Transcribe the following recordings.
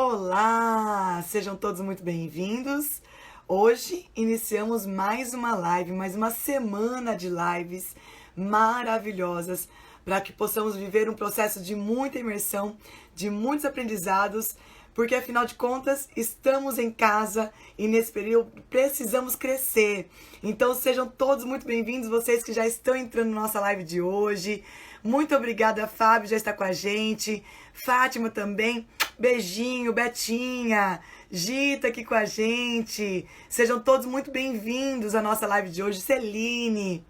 Olá! Sejam todos muito bem-vindos. Hoje iniciamos mais uma live, mais uma semana de lives maravilhosas para que possamos viver um processo de muita imersão, de muitos aprendizados, porque afinal de contas estamos em casa e nesse período precisamos crescer. Então sejam todos muito bem-vindos, vocês que já estão entrando na nossa live de hoje. Muito obrigada, Fábio, já está com a gente. Fátima também. Beijinho, Betinha, Gita aqui com a gente. Sejam todos muito bem-vindos à nossa live de hoje. Celine,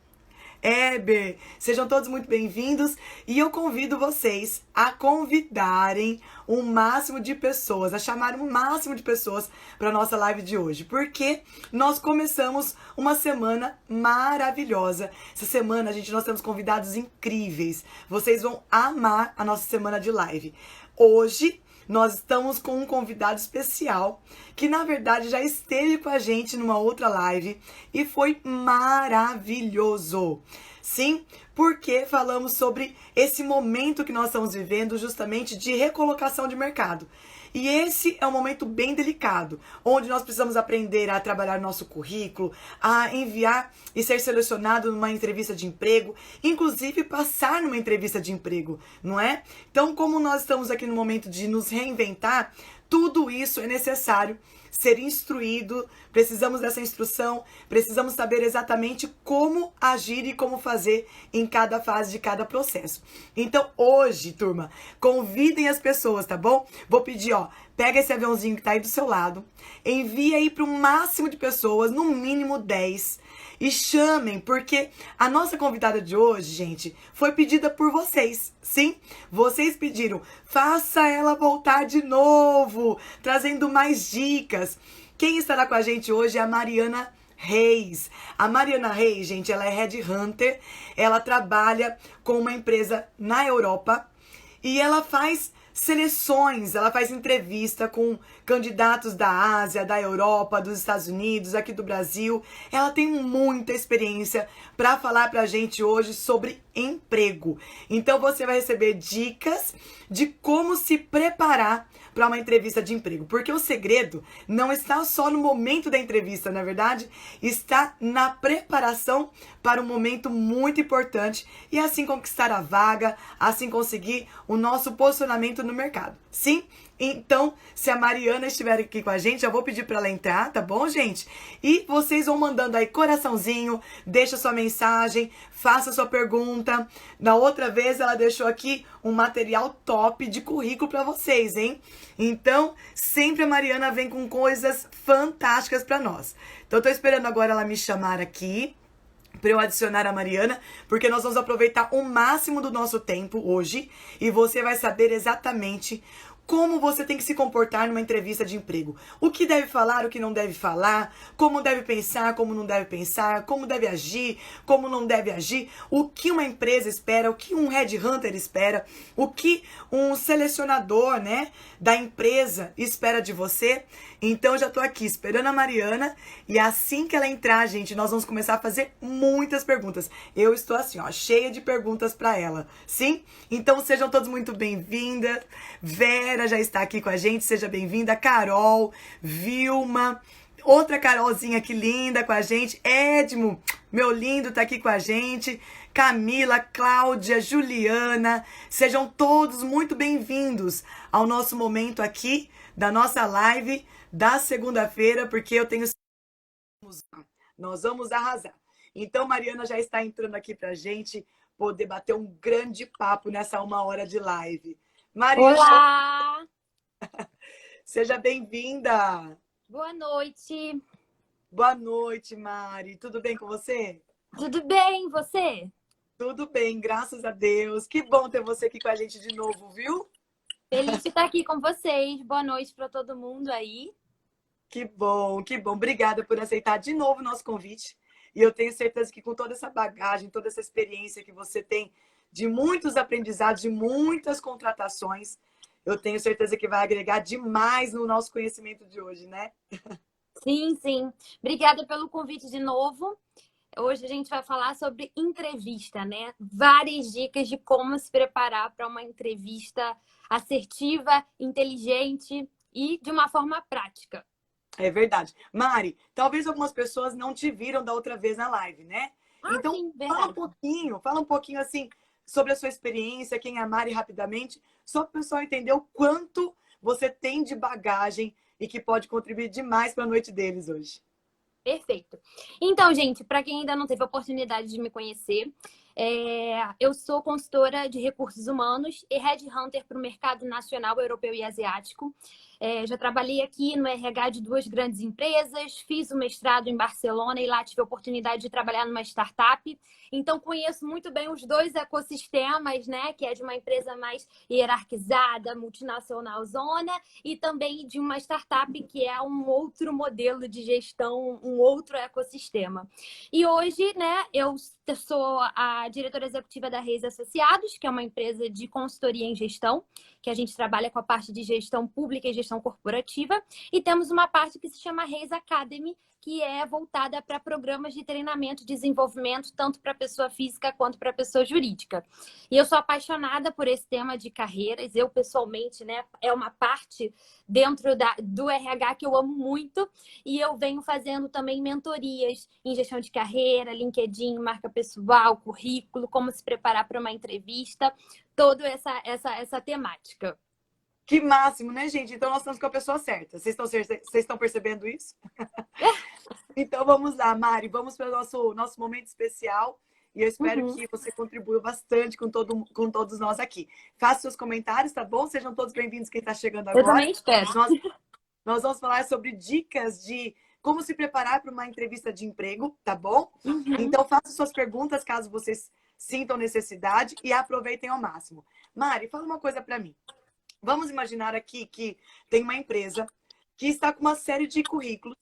Eber, sejam todos muito bem-vindos. E eu convido vocês a convidarem o máximo de pessoas, a chamar o máximo de pessoas para a nossa live de hoje. Porque nós começamos uma semana maravilhosa. Essa semana, gente, nós temos convidados incríveis. Vocês vão amar a nossa semana de live. Hoje nós estamos com um convidado especial que, na verdade, já esteve com a gente numa outra live e foi maravilhoso. Sim, porque falamos sobre esse momento que nós estamos vivendo justamente de recolocação de mercado. E esse é um momento bem delicado, onde nós precisamos aprender a trabalhar nosso currículo, a enviar e ser selecionado numa entrevista de emprego, inclusive passar numa entrevista de emprego, não é? Então, como nós estamos aqui no momento de nos reinventar, tudo isso é necessário ser instruído, precisamos dessa instrução, precisamos saber exatamente como agir e como fazer em cada fase de cada processo. Então, hoje, turma, convidem as pessoas, tá bom? Vou pedir, pega esse aviãozinho que tá aí do seu lado, envia aí para o máximo de pessoas, no mínimo 10, e chamem, porque a nossa convidada de hoje, gente, foi pedida por vocês. Sim, vocês pediram, faça ela voltar de novo, trazendo mais dicas. Quem estará com a gente hoje é a Mariana Reis. A Mariana Reis, gente, ela é headhunter, ela trabalha com uma empresa na Europa e ela faz seleções, ela faz entrevista com candidatos da Ásia, da Europa, dos Estados Unidos, aqui do Brasil. Ela tem muita experiência para falar pra gente hoje sobre emprego. Então você vai receber dicas de como se preparar para uma entrevista de emprego, porque o segredo não está só no momento da entrevista, na verdade, está na preparação para um momento muito importante e assim conquistar a vaga, assim conseguir o nosso posicionamento no mercado. Sim? Então, se a Mariana estiver aqui com a gente, eu vou pedir para ela entrar, tá bom, gente? E vocês vão mandando aí coraçãozinho, deixa sua mensagem, faça sua pergunta. Na outra vez, ela deixou aqui um material top de currículo para vocês, hein? Então, sempre a Mariana vem com coisas fantásticas para nós. Então, eu tô esperando agora ela me chamar aqui para eu adicionar a Mariana, porque nós vamos aproveitar o máximo do nosso tempo hoje e você vai saber exatamente como você tem que se comportar numa entrevista de emprego. O que deve falar, o que não deve falar, como deve pensar, como não deve pensar, como deve agir, como não deve agir, o que uma empresa espera, o que um headhunter espera, o que um selecionador, né, da empresa espera de você. Então, eu já tô aqui esperando a Mariana e assim que ela entrar, gente, nós vamos começar a fazer muitas perguntas. Eu estou assim, cheia de perguntas para ela. Sim? Então, sejam todos muito bem-vindas. Vera já está aqui com a gente, seja bem-vinda. Carol, Vilma, outra Carolzinha que linda com a gente. Edmo, meu lindo, tá aqui com a gente. Camila, Cláudia, Juliana, sejam todos muito bem-vindos ao nosso momento aqui da nossa live da segunda-feira, porque eu tenho nós vamos arrasar. Então, Mariana já está entrando aqui pra gente poder bater um grande papo nessa 1 hora de live. Mariana, Olá! seja bem-vinda. Boa noite. Boa noite, Mari. Tudo bem com você? Tudo bem, e você? Tudo bem, graças a Deus. Que bom ter você aqui com a gente de novo, viu? Feliz de estar aqui com vocês. Boa noite para todo mundo aí. Que bom, que bom. Obrigada por aceitar de novo o nosso convite. E eu tenho certeza que com toda essa bagagem, toda essa experiência que você tem de muitos aprendizados, de muitas contratações, eu tenho certeza que vai agregar demais no nosso conhecimento de hoje, né? Sim, sim. Obrigada pelo convite de novo. Hoje a gente vai falar sobre entrevista, né? Várias dicas de como se preparar para uma entrevista assertiva, inteligente e de uma forma prática. É verdade. Mari, talvez algumas pessoas não te viram da outra vez na live, né? Ah, Então, sim, verdade. fala um pouquinho assim sobre a sua experiência, quem é a Mari rapidamente, só para o pessoal entender o quanto você tem de bagagem e que pode contribuir demais para a noite deles hoje. Perfeito. Então, gente, para quem ainda não teve a oportunidade de me conhecer, eu sou consultora de recursos humanos e headhunter para o mercado nacional, europeu e asiático. Já trabalhei aqui no RH de duas grandes empresas, fiz o mestrado em Barcelona e lá tive a oportunidade de trabalhar numa startup. Então, conheço muito bem os dois ecossistemas, né? Que é de uma empresa mais hierarquizada, multinacional zona, e também de uma startup que é um outro modelo de gestão, um outro ecossistema. E hoje, né, eu sou a diretora executiva da Reis Associados, que é uma empresa de consultoria em gestão, que a gente trabalha com a parte de gestão pública e gestão corporativa, e temos uma parte que se chama Reis Academy, que é voltada para programas de treinamento e desenvolvimento, tanto para pessoa física quanto para pessoa jurídica. E eu sou apaixonada por esse tema de carreiras. Eu, pessoalmente, né, é uma parte dentro do RH que eu amo muito. E eu venho fazendo também mentorias em gestão de carreira, LinkedIn, marca pessoal, currículo, como se preparar para uma entrevista, toda essa temática. Que máximo, né, gente? Então nós estamos com a pessoa certa. Vocês estão percebendo isso? Então vamos lá, Mari, vamos para o nosso momento especial. E eu espero que você contribua bastante com todos nós aqui. Faça seus comentários, tá bom? Sejam todos bem-vindos quem está chegando Eu agora. também espero. Nós vamos falar sobre dicas de como se preparar para uma entrevista de emprego, tá bom? Então faça suas perguntas caso vocês sintam necessidade e aproveitem ao máximo. Mari, fala uma coisa para mim. Vamos imaginar aqui que tem uma empresa que está com uma série de currículos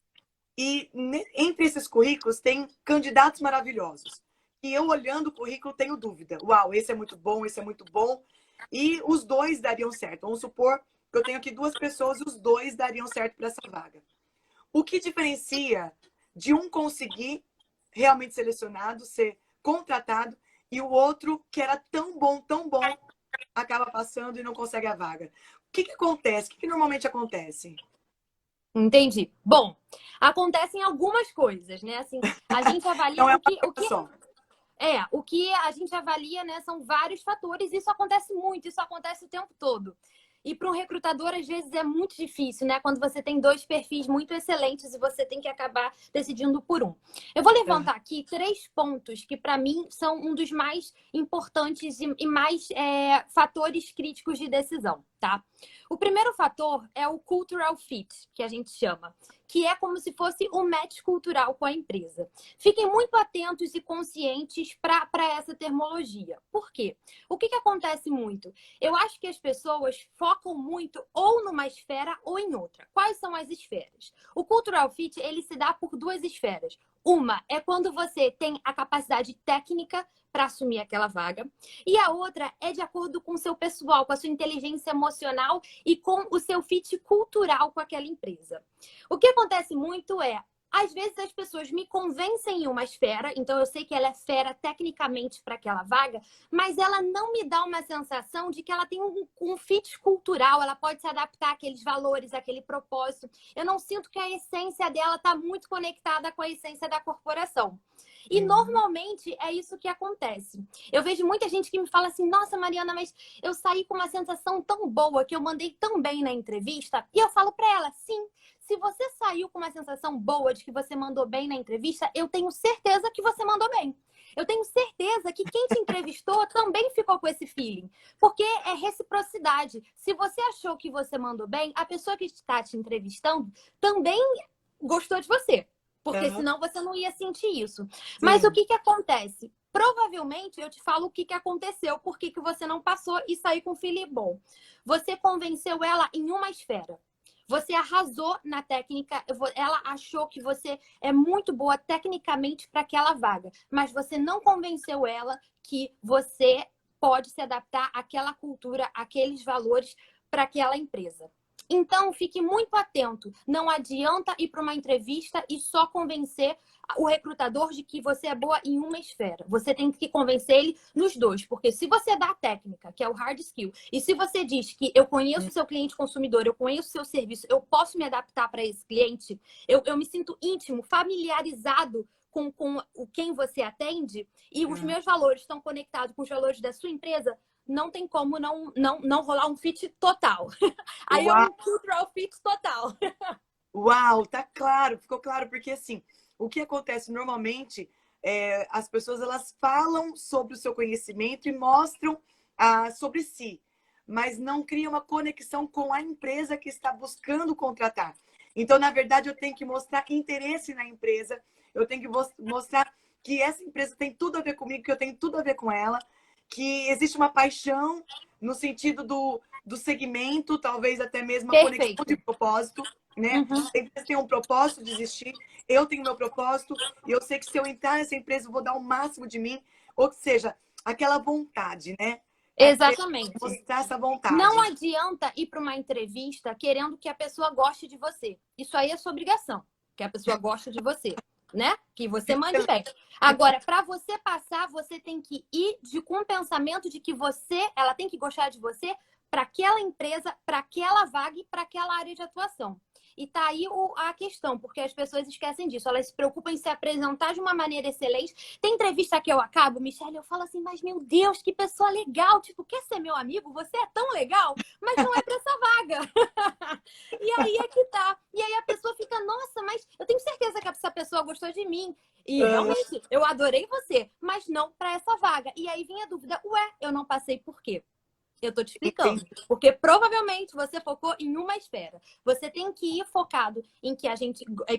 e entre esses currículos tem candidatos maravilhosos. E eu, olhando o currículo, tenho dúvida. Uau, esse é muito bom, esse é muito bom. E os dois dariam certo. Vamos supor que eu tenho aqui duas pessoas e os dois dariam certo para essa vaga. O que diferencia de um conseguir realmente selecionado, ser contratado, e o outro que era tão bom, acaba passando e não consegue a vaga? O que acontece? O que normalmente acontece? Entendi. Bom, acontecem algumas coisas, né? Assim, a gente avalia Não é o que só. o que a gente avalia, né, são vários fatores. Isso acontece muito, isso acontece o tempo todo. E para um recrutador, às vezes, é muito difícil, né? Quando você tem dois perfis muito excelentes e você tem que acabar decidindo por um. Eu vou levantar aqui 3 pontos que, para mim, são um dos mais importantes e mais fatores críticos de decisão, tá? O primeiro fator é o cultural fit, que a gente chama, que é como se fosse o match cultural com a empresa. Fiquem muito atentos e conscientes para essa terminologia. Por quê? O que acontece muito? Eu acho que as pessoas focam muito ou numa esfera ou em outra. Quais são as esferas? O cultural fit, ele se dá por 2 esferas. Uma é quando você tem a capacidade técnica para assumir aquela vaga. E a outra é de acordo com o seu pessoal, com a sua inteligência emocional e com o seu fit cultural com aquela empresa. O que acontece muito é, às vezes as pessoas me convencem em uma esfera, então eu sei que ela é fera tecnicamente para aquela vaga, mas ela não me dá uma sensação de que ela tem um fit cultural, ela pode se adaptar àqueles valores, àquele propósito. Eu não sinto que a essência dela está muito conectada com a essência da corporação. E normalmente é isso que acontece. Eu vejo muita gente que me fala assim, nossa, Mariana, mas eu saí com uma sensação tão boa, que eu mandei tão bem na entrevista. E eu falo para ela, sim, se você saiu com uma sensação boa de que você mandou bem na entrevista, eu tenho certeza que você mandou bem. Eu tenho certeza que quem te entrevistou também ficou com esse feeling. Porque é reciprocidade. Se você achou que você mandou bem, a pessoa que está te entrevistando também gostou de você. Porque senão você não ia sentir isso. Sim. Mas o que acontece? Provavelmente eu te falo o que aconteceu, por que você não passou e saiu com feeling bom. Você convenceu ela em uma esfera. Você arrasou na técnica, ela achou que você é muito boa tecnicamente para aquela vaga, mas você não convenceu ela que você pode se adaptar àquela cultura, àqueles valores para aquela empresa. Então, fique muito atento. Não adianta ir para uma entrevista e só convencer o recrutador de que você é boa em uma esfera. Você tem que convencer ele nos dois. Porque se você dá a técnica, que é o hard skill, e se você diz que eu conheço o seu cliente consumidor, eu conheço o seu serviço, eu posso me adaptar para esse cliente, eu me sinto íntimo, familiarizado com quem você atende, e os meus valores estão conectados com os valores da sua empresa, não tem como não rolar um fit total. Aí é Uau, um cultural fit total. uau, tá claro, ficou claro, porque assim, o que acontece normalmente as pessoas elas falam sobre o seu conhecimento e mostram sobre si, mas não criam uma conexão com a empresa que está buscando contratar. Então, na verdade, eu tenho que mostrar interesse na empresa, eu tenho que mostrar que essa empresa tem tudo a ver comigo, que eu tenho tudo a ver com ela, que existe uma paixão no sentido do segmento, talvez até mesmo a conexão de Perfeito. propósito, né? Uhum. A empresa tem um propósito de existir, eu tenho meu propósito, e eu sei que se eu entrar nessa empresa, eu vou dar o máximo de mim, ou seja, aquela vontade, né? Exatamente. Mostrar essa Não vontade. adianta ir para uma entrevista querendo que a pessoa goste de você. Isso aí é sua obrigação, que a pessoa goste de você, né? Que você mande bem. Agora, para você passar, você tem que ir com o pensamento de que ela tem que gostar de você para aquela empresa, para aquela vaga e para aquela área de atuação. E tá aí a questão, porque as pessoas esquecem disso. Elas se preocupam em se apresentar de uma maneira excelente. Tem entrevista que eu acabo, Michelle, eu falo assim, mas meu Deus, que pessoa legal. Tipo, quer ser meu amigo? Você é tão legal, mas não é para essa vaga. E aí é que tá. E aí a pessoa fica, nossa, mas eu tenho certeza que essa pessoa gostou de mim. E realmente, eu adorei você, mas não para essa vaga. E aí vem a dúvida, ué, eu não passei por quê? Eu tô te explicando. Porque provavelmente você focou em uma esfera. Você tem que ir focado em que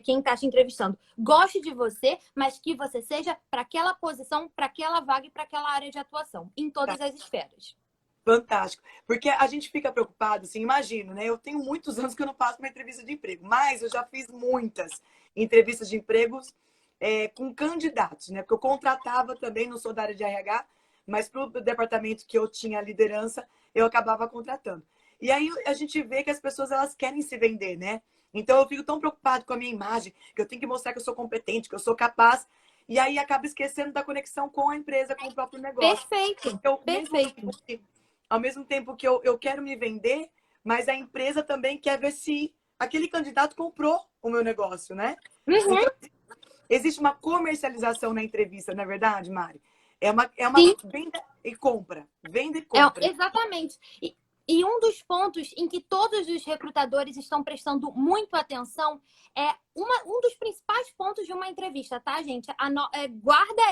quem tá te entrevistando goste de você, mas que você seja para aquela posição, para aquela vaga e para aquela área de atuação, em todas as esferas. Fantástico. Porque a gente fica preocupado, assim, imagino, né? Eu tenho muitos anos que eu não faço uma entrevista de emprego, mas eu já fiz muitas entrevistas de empregos com candidatos, né? Porque eu contratava também, não sou da área de RH, mas para o departamento que eu tinha liderança, eu acabava contratando. E aí a gente vê que as pessoas elas querem se vender, né? Então eu fico tão preocupado com a minha imagem, que eu tenho que mostrar que eu sou competente, que eu sou capaz, e aí acaba esquecendo da conexão com a empresa, com o próprio negócio. Perfeito, Eu, perfeito. ao mesmo tempo que eu quero me vender, mas a empresa também quer ver se aquele candidato comprou o meu negócio, né? Uhum, Então, existe uma comercialização na entrevista, não é verdade, Mari? É uma sim. venda e compra. Venda e compra. Exatamente. E um dos pontos em que todos os recrutadores estão prestando muito atenção é um dos principais pontos de uma entrevista, tá, gente? Guarda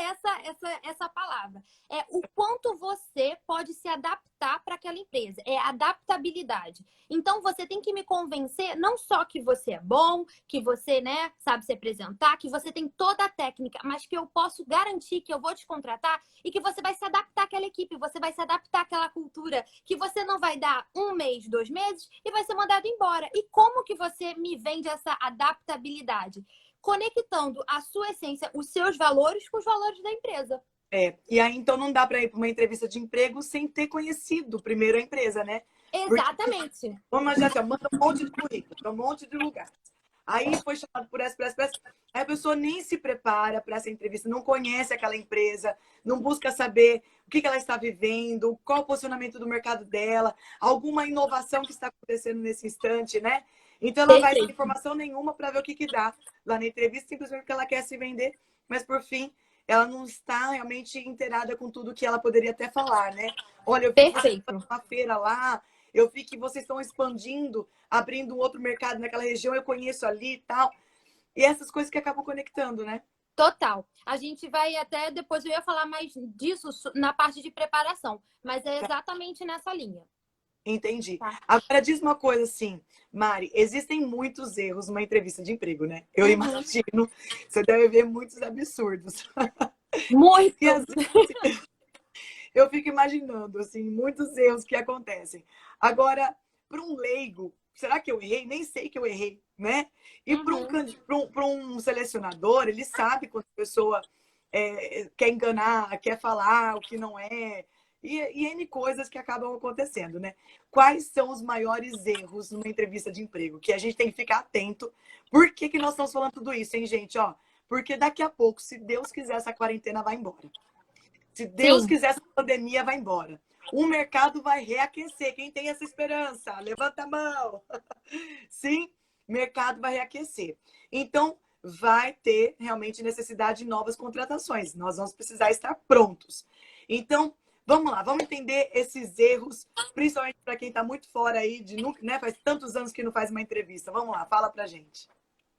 essa palavra. É o quanto você pode se adaptar para aquela empresa. É adaptabilidade. Então, você tem que me convencer não só que você é bom, que você, né, sabe se apresentar, que você tem toda a técnica, mas que eu posso garantir que eu vou te contratar e que você vai se adaptar àquela equipe, você vai se adaptar àquela cultura, que você não vai dar 1 mês, 2 meses e vai ser mandado embora. E como que você me vende essa adaptabilidade? Conectando a sua essência, os seus valores com os valores da empresa. E aí, então, não dá para ir para uma entrevista de emprego sem ter conhecido primeiro a empresa, né? Porque, Exatamente. vamos imaginar assim, ó, manda um monte de currículo para um monte de lugar. Aí foi chamado por essa. Aí a pessoa nem se prepara para essa entrevista, não conhece aquela empresa, não busca saber o que ela está vivendo, qual o posicionamento do mercado dela, alguma inovação que está acontecendo nesse instante, né? Então ela vai sem Perfeito. informação nenhuma para ver o que dá lá na entrevista, simplesmente porque ela quer se vender, mas por fim ela não está realmente inteirada com tudo que ela poderia até falar, né? Olha, eu vi que você está Perfeito. numa feira lá, eu vi que vocês estão expandindo, abrindo um outro mercado naquela região, eu conheço ali e tal. E essas coisas que acabam conectando, né? Total. A gente vai até depois eu ia falar mais disso na parte de preparação, mas é Tá, exatamente nessa linha. entendi. Tá? Agora diz uma coisa assim, Mari, existem muitos erros numa entrevista de emprego, né? Eu Uhum. imagino, você deve ver muitos absurdos. E Muito. às vezes eu fico imaginando, assim, muitos erros que acontecem. Agora, para um leigo, será que eu errei? Nem sei que eu errei, né? E para Uhum. um selecionador, ele sabe quando a pessoa quer enganar, quer falar o que não é. e N coisas que acabam acontecendo, né? Quais são os maiores erros numa entrevista de emprego? Que a gente tem que ficar atento. Por que que nós estamos falando tudo isso, hein, gente? Ó, porque daqui a pouco, se Deus quiser, essa quarentena vai embora. Se Deus Sim. quiser, essa pandemia vai embora. O mercado vai reaquecer. Quem tem essa esperança? Levanta a mão. Sim, o mercado vai reaquecer. Então, vai ter realmente necessidade de novas contratações. Nós vamos precisar estar prontos. Então, vamos lá, vamos entender esses erros, principalmente para quem está muito fora aí, de nunca, né? Faz tantos anos que não faz uma entrevista. Vamos lá, fala pra gente.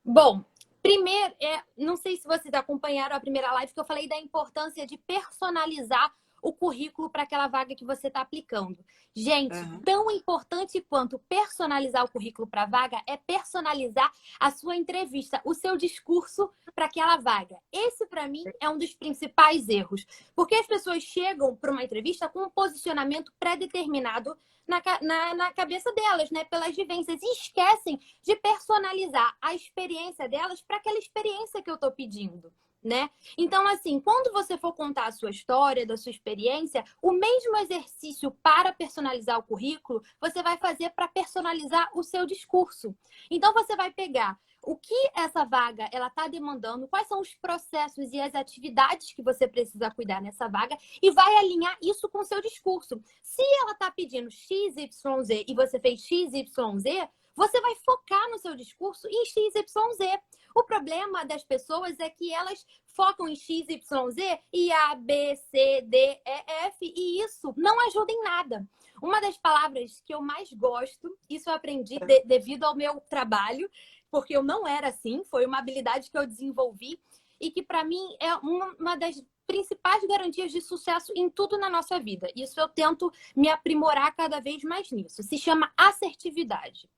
Bom, primeiro, não sei se vocês acompanharam a primeira live que eu falei da importância de personalizar o currículo para aquela vaga que você está aplicando. Gente, tão importante quanto personalizar o currículo para a vaga é personalizar a sua entrevista, o seu discurso para aquela vaga. Esse, para mim, é um dos principais erros. Porque as pessoas chegam para uma entrevista com um posicionamento pré-determinado na cabeça delas, né? Pelas vivências. E esquecem de personalizar a experiência delas para aquela experiência que eu estou pedindo. Né? Então, assim, quando você for contar a sua história, da sua experiência, o mesmo exercício para personalizar o currículo, você vai fazer para personalizar o seu discurso. Então, você vai pegar o que essa vaga ela está demandando, quais são os processos e as atividades que você precisa cuidar nessa vaga e vai alinhar isso com o seu discurso. Se ela está pedindo XYZ e você fez XYZ, você vai focar no seu discurso em XYZ. O problema das pessoas é que elas focam em XYZ e A, B, C, D, E, F, e isso não ajuda em nada. Uma das palavras que eu mais gosto, isso eu aprendi devido ao meu trabalho, porque eu não era assim, foi uma habilidade que eu desenvolvi e que para mim é uma das principais garantias de sucesso em tudo na nossa vida. Isso eu tento me aprimorar cada vez mais nisso. Se chama assertividade.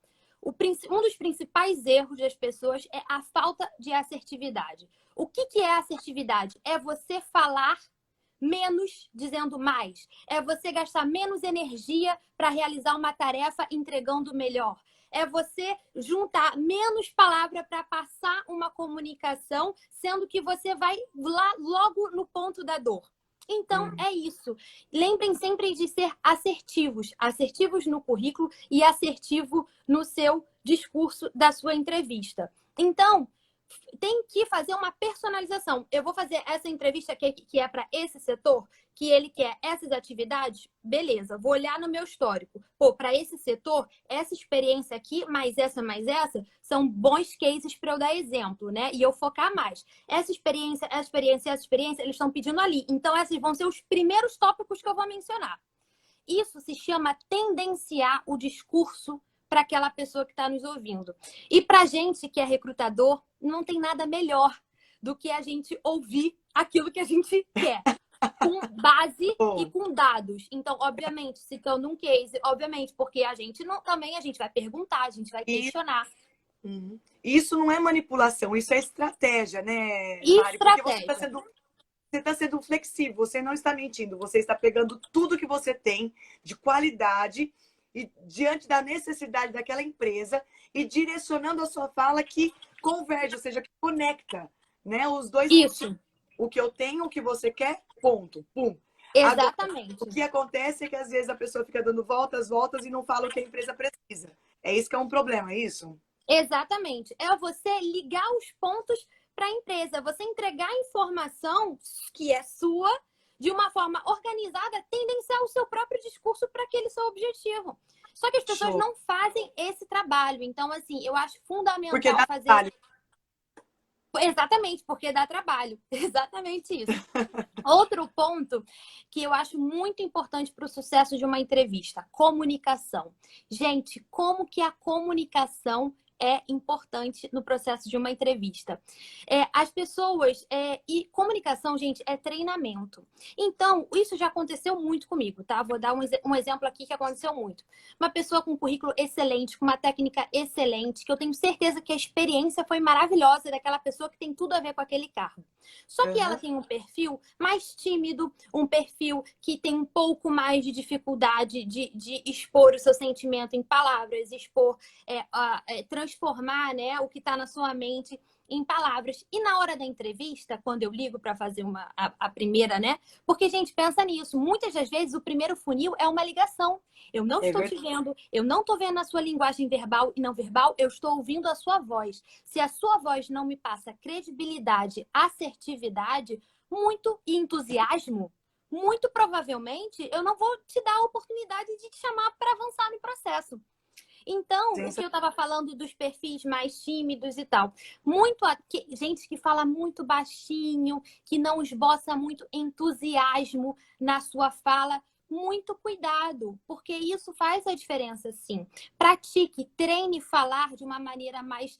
Um dos principais erros das pessoas é a falta de assertividade. O que é assertividade? É você falar menos dizendo mais. É você gastar menos energia para realizar uma tarefa entregando melhor. É você juntar menos palavra para passar uma comunicação, sendo que você vai lá logo no ponto da dor. Então, é isso. Lembrem sempre de ser assertivos. Assertivos no currículo e assertivo no seu discurso da sua entrevista. Então, tem que fazer uma personalização. Eu vou fazer essa entrevista que é para esse setor, que ele quer essas atividades, beleza, vou olhar no meu histórico. Pô, para esse setor, essa experiência aqui, mais essa, são bons cases para eu dar exemplo, né? E eu focar mais. Essa experiência, eles estão pedindo ali. Então, esses vão ser os primeiros tópicos que eu vou mencionar. Isso se chama tendenciar o discurso para aquela pessoa que está nos ouvindo. E para a gente que é recrutador, não tem nada melhor do que a gente ouvir aquilo que a gente quer, com base e com dados. Então, obviamente, citando um case, obviamente, porque a gente vai perguntar, a gente vai questionar. Isso não é manipulação, isso é estratégia, né, Mari? Porque você está sendo flexível, você não está mentindo, você está pegando tudo que você tem de qualidade e diante da necessidade daquela empresa e direcionando a sua fala que converge, ou seja, que conecta, né, os dois Isso. O que eu tenho, o que você quer, ponto, pum. Exatamente. Agora, o que acontece é que às vezes a pessoa fica dando voltas e não fala o que a empresa precisa. É isso que é um problema, é isso? Exatamente. É você ligar os pontos para a empresa, você entregar a informação que é sua de uma forma organizada, tendenciar o seu próprio discurso para aquele seu objetivo. Só que as pessoas não fazem esse trabalho. Então, assim, eu acho fundamental porque dá fazer. Trabalho. Exatamente, porque dá trabalho. Exatamente isso. Outro ponto que eu acho muito importante para o sucesso de uma entrevista: comunicação. Gente, como que a comunicação é importante no processo de uma entrevista? As pessoas... e comunicação, gente, é treinamento. Então, isso já aconteceu muito comigo, tá? Vou dar um exemplo aqui que aconteceu muito. Uma pessoa com um currículo excelente, com uma técnica excelente, que eu tenho certeza que a experiência foi maravilhosa daquela pessoa que tem tudo a ver com aquele cargo. Só que ela tem um perfil mais tímido, um perfil que tem um pouco mais de dificuldade de expor o seu sentimento em palavras, transformar, né, o que está na sua mente em palavras. E na hora da entrevista, quando eu ligo para fazer a primeira, né? Porque, gente, pensa nisso. Muitas das vezes o primeiro funil é uma ligação. Eu não estou te vendo, eu não estou vendo a sua linguagem verbal e não verbal, eu estou ouvindo a sua voz. Se a sua voz não me passa credibilidade, assertividade, muito entusiasmo, muito provavelmente eu não vou te dar a oportunidade de te chamar para avançar no processo. Então, o que eu estava falando dos perfis mais tímidos e tal, gente que fala muito baixinho, que não esboça muito entusiasmo na sua fala, muito cuidado, porque isso faz a diferença, sim. Pratique, treine falar de uma maneira mais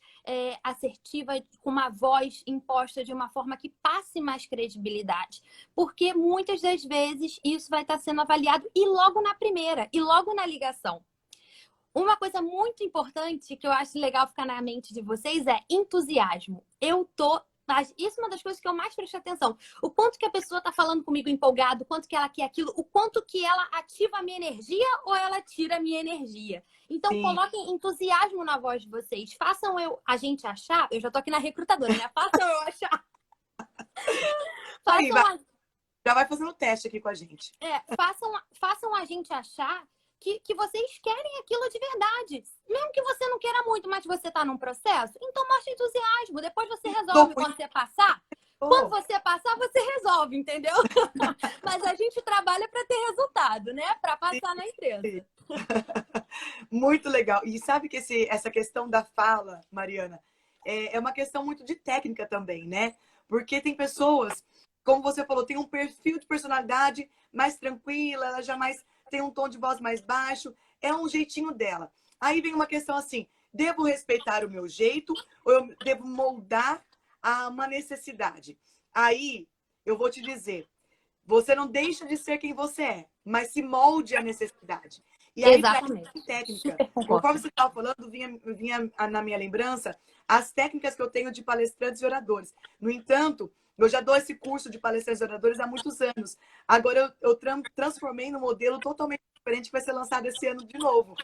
assertiva, com uma voz imposta de uma forma que passe mais credibilidade. Porque muitas das vezes isso vai estar sendo avaliado e logo na primeira, e logo na ligação. Uma coisa muito importante que eu acho legal ficar na mente de vocês é entusiasmo. Isso é uma das coisas que eu mais presto atenção. O quanto que a pessoa está falando comigo empolgado, o quanto que ela quer aquilo, o quanto que ela ativa a minha energia ou ela tira a minha energia. Então, coloquem entusiasmo na voz de vocês. Façam a gente achar... Eu já tô aqui na recrutadora, né? Façam eu achar. Já vai fazendo o teste aqui com a gente. Façam a gente achar que vocês querem aquilo de verdade. Mesmo que você não queira muito, mas você está num processo, então mostre entusiasmo. Depois você resolve quando você passar. Quando você passar, você resolve, entendeu? Mas a gente trabalha para ter resultado, né? Para passar na empresa. Muito legal. E sabe que essa questão da fala, Mariana, é uma questão muito de técnica também, né? Porque tem pessoas, como você falou, tem um perfil de personalidade mais tranquila, ela jamais tem um tom de voz mais baixo, é um jeitinho dela. Aí vem uma questão assim, devo respeitar o meu jeito ou eu devo moldar a uma necessidade? Aí, eu vou te dizer, você não deixa de ser quem você é, mas se molde à necessidade. E aí, exatamente. Técnica. Conforme você estava falando, vinha na minha lembrança as técnicas que eu tenho de palestrantes e oradores. No entanto, eu já dou esse curso de palestrantes e oradores há muitos anos. Agora eu transformei num modelo totalmente diferente que vai ser lançado esse ano de novo.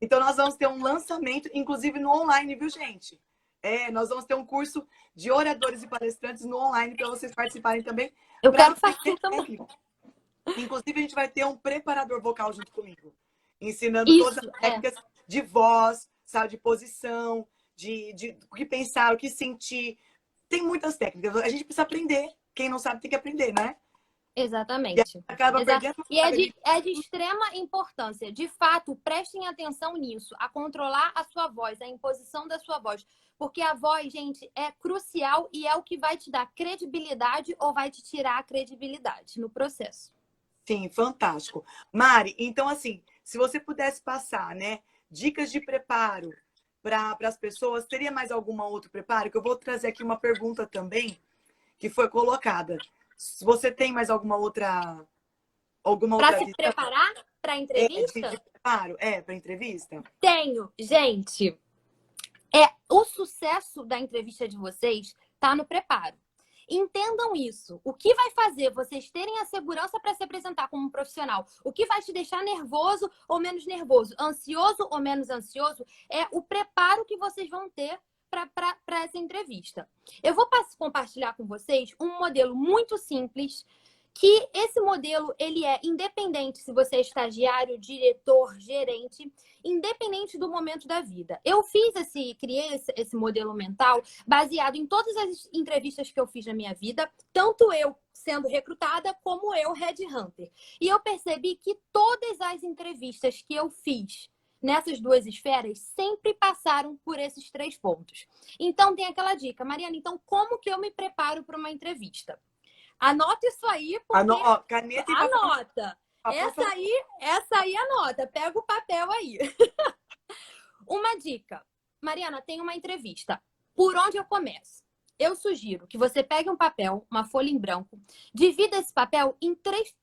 Então, nós vamos ter um lançamento, inclusive no online, viu, gente? Nós vamos ter um curso de oradores e palestrantes no online para vocês participarem também. Eu quero fazer também. Inclusive, a gente vai ter um preparador vocal junto comigo, ensinando todas as técnicas de voz, sabe, de posição, de o que pensar, o que sentir. Tem muitas técnicas. A gente precisa aprender. Quem não sabe tem que aprender, né? Exatamente. Acaba perdendo. E é de extrema importância. De fato, prestem atenção nisso, a controlar a sua voz, a imposição da sua voz. Porque a voz, gente, é crucial e é o que vai te dar credibilidade ou vai te tirar a credibilidade no processo. Sim, fantástico. Mari, então assim, se você pudesse passar, né, dicas de preparo para as pessoas, teria mais algum outro preparo? Que eu vou trazer aqui uma pergunta também que foi colocada. Se você tem mais alguma outra para se preparar para a entrevista? De preparo, para entrevista? Tenho, gente. O sucesso da entrevista de vocês está no preparo. Entendam isso. O que vai fazer vocês terem a segurança para se apresentar como um profissional? O que vai te deixar nervoso ou menos nervoso? Ansioso ou menos ansioso? É o preparo que vocês vão ter para essa entrevista. Eu vou compartilhar com vocês um modelo muito simples, que esse modelo ele é independente se você é estagiário, diretor, gerente, independente do momento da vida. Eu criei esse modelo mental baseado em todas as entrevistas que eu fiz na minha vida, tanto eu sendo recrutada como eu headhunter. E eu percebi que todas as entrevistas que eu fiz nessas duas esferas sempre passaram por esses 3 pontos. Então tem aquela dica, Mariana, então como que eu me preparo para uma entrevista? Anota isso aí, porque... Caneta e anota. Essa aí anota. Pega o papel aí. Uma dica. Mariana, tem uma entrevista. Por onde eu começo? Eu sugiro que você pegue um papel, uma folha em branco, divida esse papel em três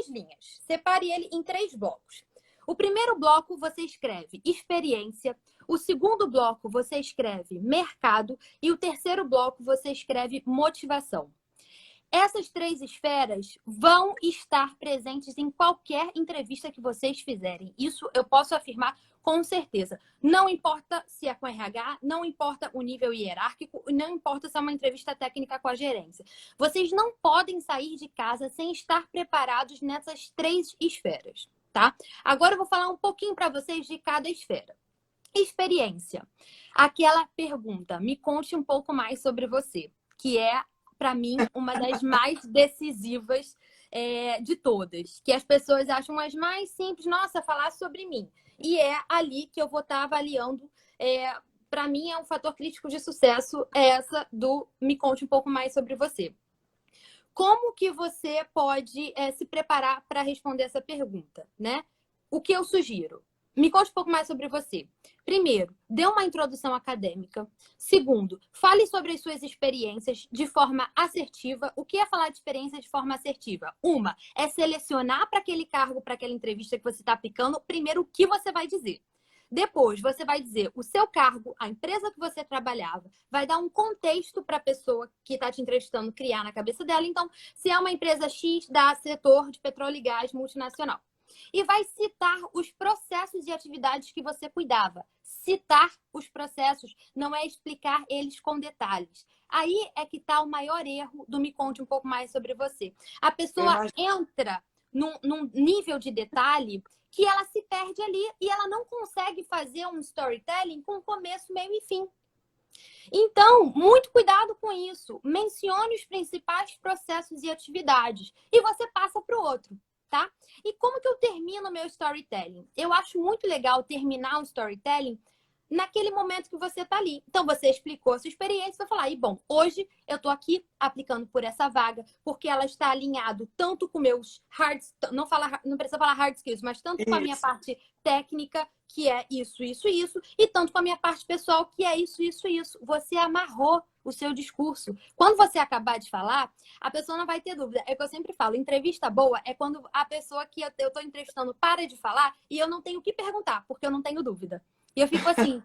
linhas. Separe ele em 3 blocos. O primeiro bloco você escreve experiência, o segundo bloco você escreve mercado e o terceiro bloco você escreve motivação. Essas 3 esferas vão estar presentes em qualquer entrevista que vocês fizerem. Isso eu posso afirmar Com certeza. Não importa se é com RH, não importa o nível hierárquico, não importa se é uma entrevista técnica com a gerência. Vocês não podem sair de casa sem estar preparados nessas 3 esferas, tá? Agora eu vou falar um pouquinho para vocês de cada esfera. Experiência. Aquela pergunta, me conte um pouco mais sobre você, que é, para mim, uma das mais decisivas de todas, que as pessoas acham as mais simples, nossa, falar sobre mim. E é ali que eu vou estar avaliando. Para mim, é um fator crítico de sucesso, essa do me conte um pouco mais sobre você. Como que você pode se preparar para responder essa pergunta, né? O que eu sugiro? Me conte um pouco mais sobre você. Primeiro, dê uma introdução acadêmica. Segundo, fale sobre as suas experiências de forma assertiva. O que é falar de experiência de forma assertiva? Uma, é selecionar para aquele cargo, para aquela entrevista que você está aplicando, primeiro o que você vai dizer. Depois, você vai dizer o seu cargo, a empresa que você trabalhava, vai dar um contexto para a pessoa que está te entrevistando criar na cabeça dela. Então, se é uma empresa X da setor de petróleo e gás multinacional. E vai citar os processos e atividades que você cuidava. Citar os processos não é explicar eles com detalhes. Aí é que está o maior erro do me conte um pouco mais sobre você. A pessoa entra num nível de detalhe que ela se perde ali e ela não consegue fazer um storytelling com começo, meio e fim. Então, muito cuidado com isso. Mencione os principais processos e atividades e você passa para o outro. Tá? E como que eu termino meu storytelling? Eu acho muito legal terminar um storytelling naquele momento que você está ali. Então, você explicou a sua experiência, vai falar, e bom, hoje eu estou aqui aplicando por essa vaga, porque ela está alinhado tanto com meus não precisa falar hard skills, mas tanto com a minha parte técnica, que é isso, isso, isso, e tanto com a minha parte pessoal, que é isso, isso, isso. Você amarrou o seu discurso. Quando você acabar de falar, a pessoa não vai ter dúvida. É o que eu sempre falo, entrevista boa é quando a pessoa que eu estou entrevistando para de falar e eu não tenho o que perguntar, porque eu não tenho dúvida. E eu fico assim,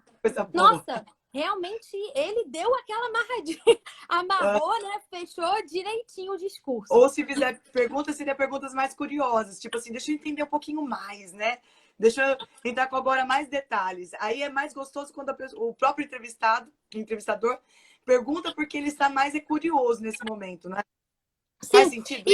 nossa, realmente ele deu aquela amarradinha, amarrou, né? Fechou direitinho o discurso. Ou se fizer perguntas, seria perguntas mais curiosas, tipo assim, deixa eu entender um pouquinho mais, né? Deixa eu entrar com agora mais detalhes. Aí é mais gostoso quando o próprio entrevistador, pergunta porque ele está mais curioso nesse momento, né? Sim. Faz sentido?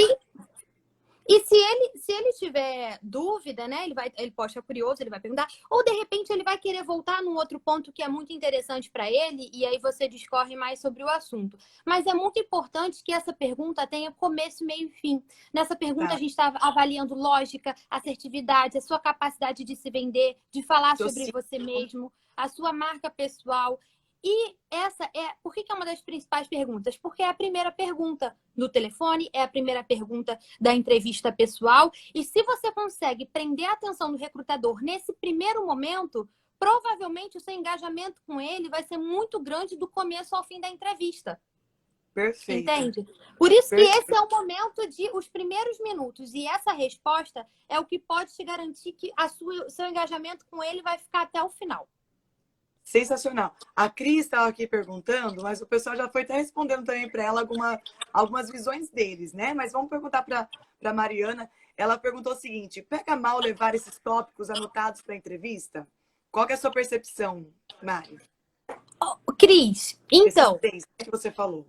E se ele tiver dúvida, né? Ele pode estar curioso, ele vai perguntar. Ou, de repente, ele vai querer voltar num outro ponto que é muito interessante para ele e aí você discorre mais sobre o assunto. Mas é muito importante que essa pergunta tenha começo, meio e fim. Nessa pergunta, a gente está avaliando lógica, assertividade, a sua capacidade de se vender, de falar sobre você mesmo, a sua marca pessoal. E essa por que é uma das principais perguntas? Porque é a primeira pergunta no telefone, é a primeira pergunta da entrevista pessoal. E se você consegue prender a atenção do recrutador nesse primeiro momento, provavelmente o seu engajamento com ele vai ser muito grande do começo ao fim da entrevista. Perfeito. Entende? Por isso que esse é o momento de os primeiros minutos. E essa resposta é o que pode te garantir que o seu engajamento com ele vai ficar até o final. Sensacional. A Cris estava aqui perguntando, mas o pessoal já foi até respondendo também para ela algumas visões deles, né? Mas vamos perguntar para a Mariana. Ela perguntou o seguinte: pega mal levar esses tópicos anotados para a entrevista? Qual que é a sua percepção, Mari? Cris, então... Esses 10 que você falou.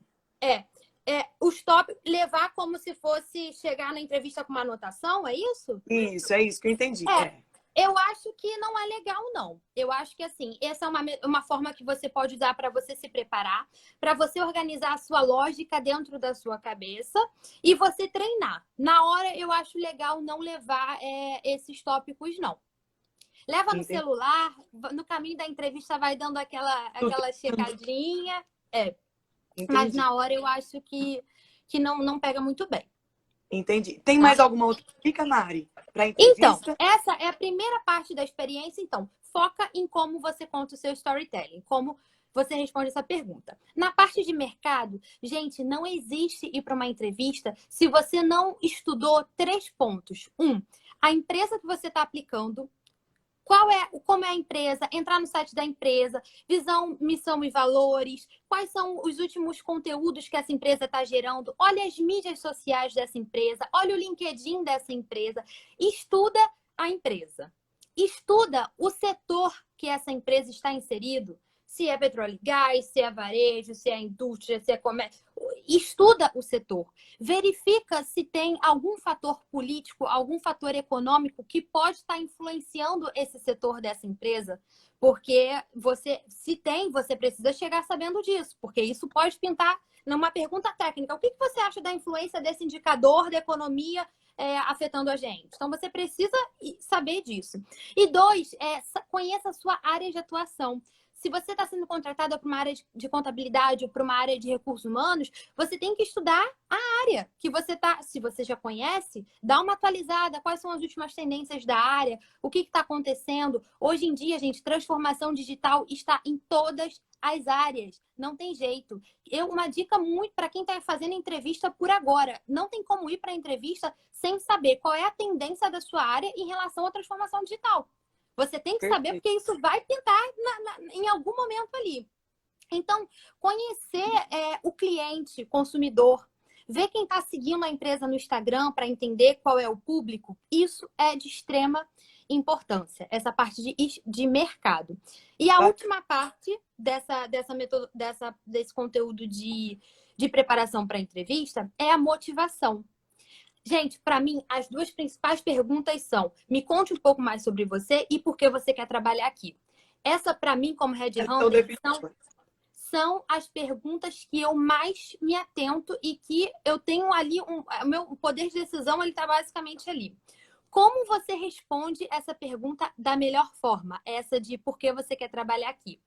Os tópicos, levar como se fosse chegar na entrevista com uma anotação, é isso? Isso, é isso que eu entendi. Eu acho que não é legal, não. Eu acho que, assim, essa é uma forma que você pode usar para você se preparar, para você organizar a sua lógica dentro da sua cabeça e você treinar. Na hora, eu acho legal não levar esses tópicos, não. Leva no celular, no caminho da entrevista vai dando aquela checadinha. Mas na hora eu acho que não pega muito bem. Entendi. Tem mais alguma outra dica, Mari, para entrevista? Então, essa é a primeira parte da experiência. Então, foca em como você conta o seu storytelling, como você responde essa pergunta. Na parte de mercado, gente, não existe ir para uma entrevista se você não estudou 3 pontos. A empresa que você está aplicando. Como é a empresa, entrar no site da empresa, visão, missão e valores, quais são os últimos conteúdos que essa empresa está gerando, olha as mídias sociais dessa empresa, olha o LinkedIn dessa empresa, estuda a empresa. estuda o setor que essa empresa está inserido. Se é petróleo e gás, se é varejo, se é indústria, se é comércio. Estuda o setor. Verifica se tem algum fator político, algum fator econômico que pode estar influenciando esse setor dessa empresa. Porque se tem, você precisa chegar sabendo disso. Porque isso pode pintar numa pergunta técnica. O que você acha da influência desse indicador da economia afetando a gente? Então, você precisa saber disso. E 2, conheça a sua área de atuação. Se você está sendo contratada para uma área de contabilidade ou para uma área de recursos humanos, você tem que estudar a área que você está. Se você já conhece, dá uma atualizada. Quais são as últimas tendências da área? O que está acontecendo? Hoje em dia, gente, transformação digital está em todas as áreas. Não tem jeito. Uma dica muito para quem está fazendo entrevista por agora. Não tem como ir para a entrevista sem saber qual é a tendência da sua área em relação à transformação digital. Você tem que saber, porque isso vai pintar em algum momento ali. Então, conhecer o cliente, consumidor, ver quem está seguindo a empresa no Instagram para entender qual é o público, isso é de extrema importância, essa parte de mercado. E a última parte desse conteúdo de preparação para a entrevista é a motivação. Gente, para mim, as 2 principais perguntas são: me conte um pouco mais sobre você e por que você quer trabalhar aqui. Essa, para mim, como headhunter, são as perguntas que eu mais me atento e que eu tenho ali, o meu poder de decisão, ele está basicamente ali. Como você responde essa pergunta da melhor forma? Essa de por que você quer trabalhar aqui.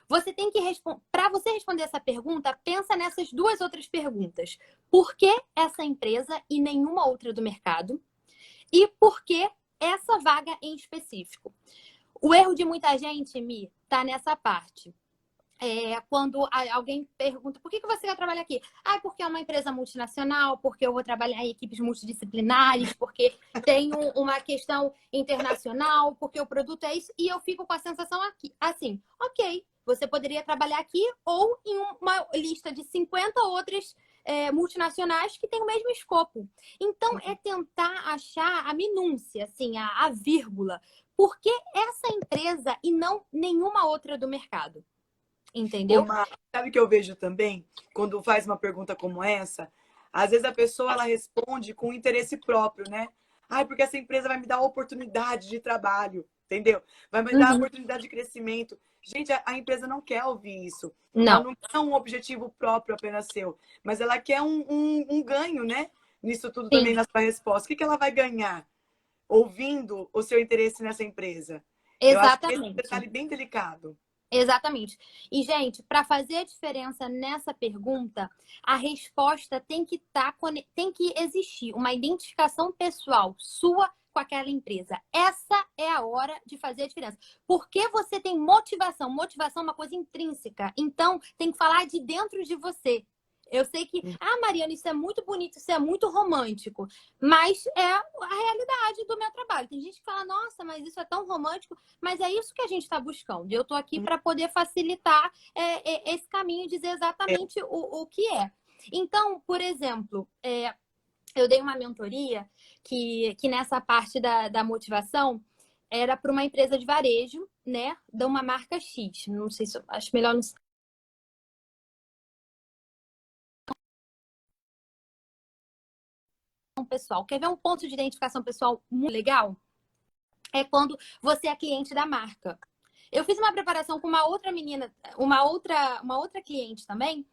Você tem que responder. Para você responder essa pergunta, pensa nessas 2 outras perguntas. Por que essa empresa e nenhuma outra do mercado? E por que essa vaga em específico? O erro de muita gente, Mi, tá nessa parte. Quando alguém pergunta por que você quer trabalhar aqui? Porque é uma empresa multinacional, porque eu vou trabalhar em equipes multidisciplinares, porque tem uma questão internacional, porque o produto é isso. E eu fico com a sensação aqui, assim, ok, você poderia trabalhar aqui ou em uma lista de 50 outras multinacionais que têm o mesmo escopo. Então, é tentar achar a minúcia, assim, a vírgula. Por que essa empresa e não nenhuma outra do mercado? Entendeu? Sabe o que eu vejo também? Quando faz uma pergunta como essa, às vezes a pessoa ela responde com interesse próprio, né? Porque essa empresa vai me dar oportunidade de trabalho, entendeu? Vai me dar oportunidade de crescimento. Gente, a empresa não quer ouvir isso. Não. Ela não quer um objetivo próprio apenas seu, mas ela quer um ganho, né? Nisso tudo. Sim. Também na sua resposta. O que ela vai ganhar ouvindo o seu interesse nessa empresa? Exatamente. Eu acho que esse é um detalhe bem delicado. Exatamente. E, gente, para fazer a diferença nessa pergunta, a resposta tem que existir uma identificação pessoal sua com aquela empresa. Essa é a hora de fazer a diferença. Porque você tem motivação. Motivação é uma coisa intrínseca. Então, tem que falar de dentro de você. Eu sei que, Mariana, isso é muito bonito, isso é muito romântico, mas é a realidade do meu trabalho. Tem gente que fala, nossa, mas isso é tão romântico, mas é isso que a gente está buscando. Eu estou aqui para poder facilitar esse caminho e dizer exatamente o que é. Então, por exemplo, eu dei uma mentoria que nessa parte da motivação era para uma empresa de varejo, né, de uma marca X. Não sei se acho melhor não. Pessoal. Quer ver um ponto de identificação pessoal muito legal? É quando você é cliente da marca. Eu fiz uma preparação com uma outra menina, uma outra cliente também,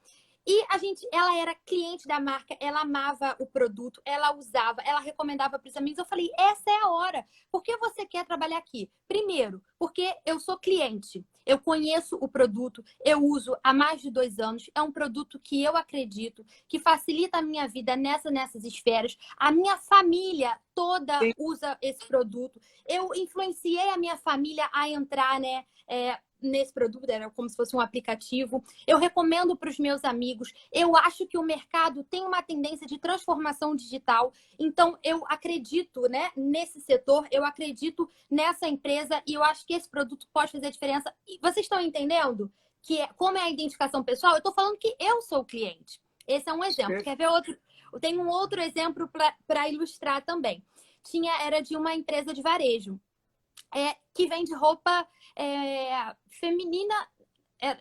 e ela era cliente da marca, ela amava o produto, ela usava, ela recomendava para os amigos. Eu falei, essa é a hora. Por que você quer trabalhar aqui? Primeiro, porque eu sou cliente. Eu conheço o produto, eu uso há mais de 2 anos. É um produto que eu acredito, que facilita a minha vida nessas esferas. A minha família toda usa esse produto. Eu influenciei a minha família a entrar, né? Nesse produto, era como se fosse um aplicativo. Eu recomendo para os meus amigos. Eu acho que o mercado tem uma tendência de transformação digital. Então, eu acredito, né, nesse setor, eu acredito nessa empresa e eu acho que esse produto pode fazer a diferença. E vocês estão entendendo como é a identificação pessoal? Eu estou falando que eu sou o cliente. Esse é um exemplo. Quer ver outro? Eu tenho um outro exemplo para ilustrar também. Era de uma empresa de varejo. que vende roupa feminina.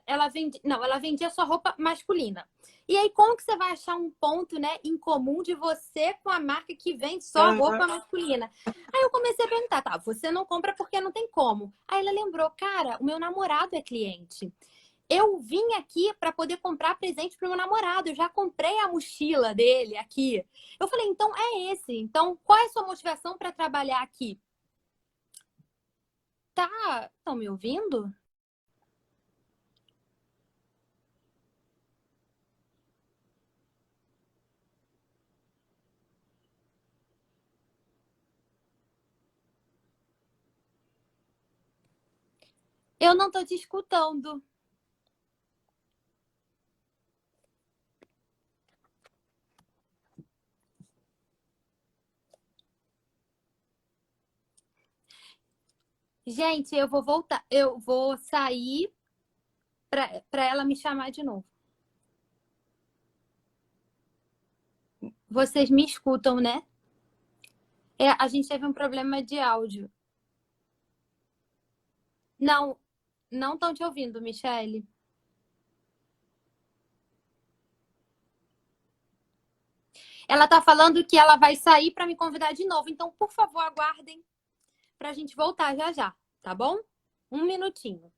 Ela vendia só roupa masculina. E aí, como que você vai achar um ponto, né, em comum de você com a marca que vende só roupa masculina? Aí eu comecei a perguntar, tá, você não compra porque não tem como. Aí ela lembrou, cara, o meu namorado é cliente. Eu vim aqui para poder comprar presente para o meu namorado. Eu já comprei a mochila dele aqui. Eu falei, então é esse. Então, qual é a sua motivação para trabalhar aqui? Tá, estão me ouvindo? Eu não tô te escutando. Gente, eu vou voltar. Eu vou sair para ela me chamar de novo. Vocês me escutam, né? A gente teve um problema de áudio. Não, não estão te ouvindo, Michele. Ela tá falando que ela vai sair para me convidar de novo. Então, por favor, aguardem para a gente voltar já já, tá bom? Um minutinho.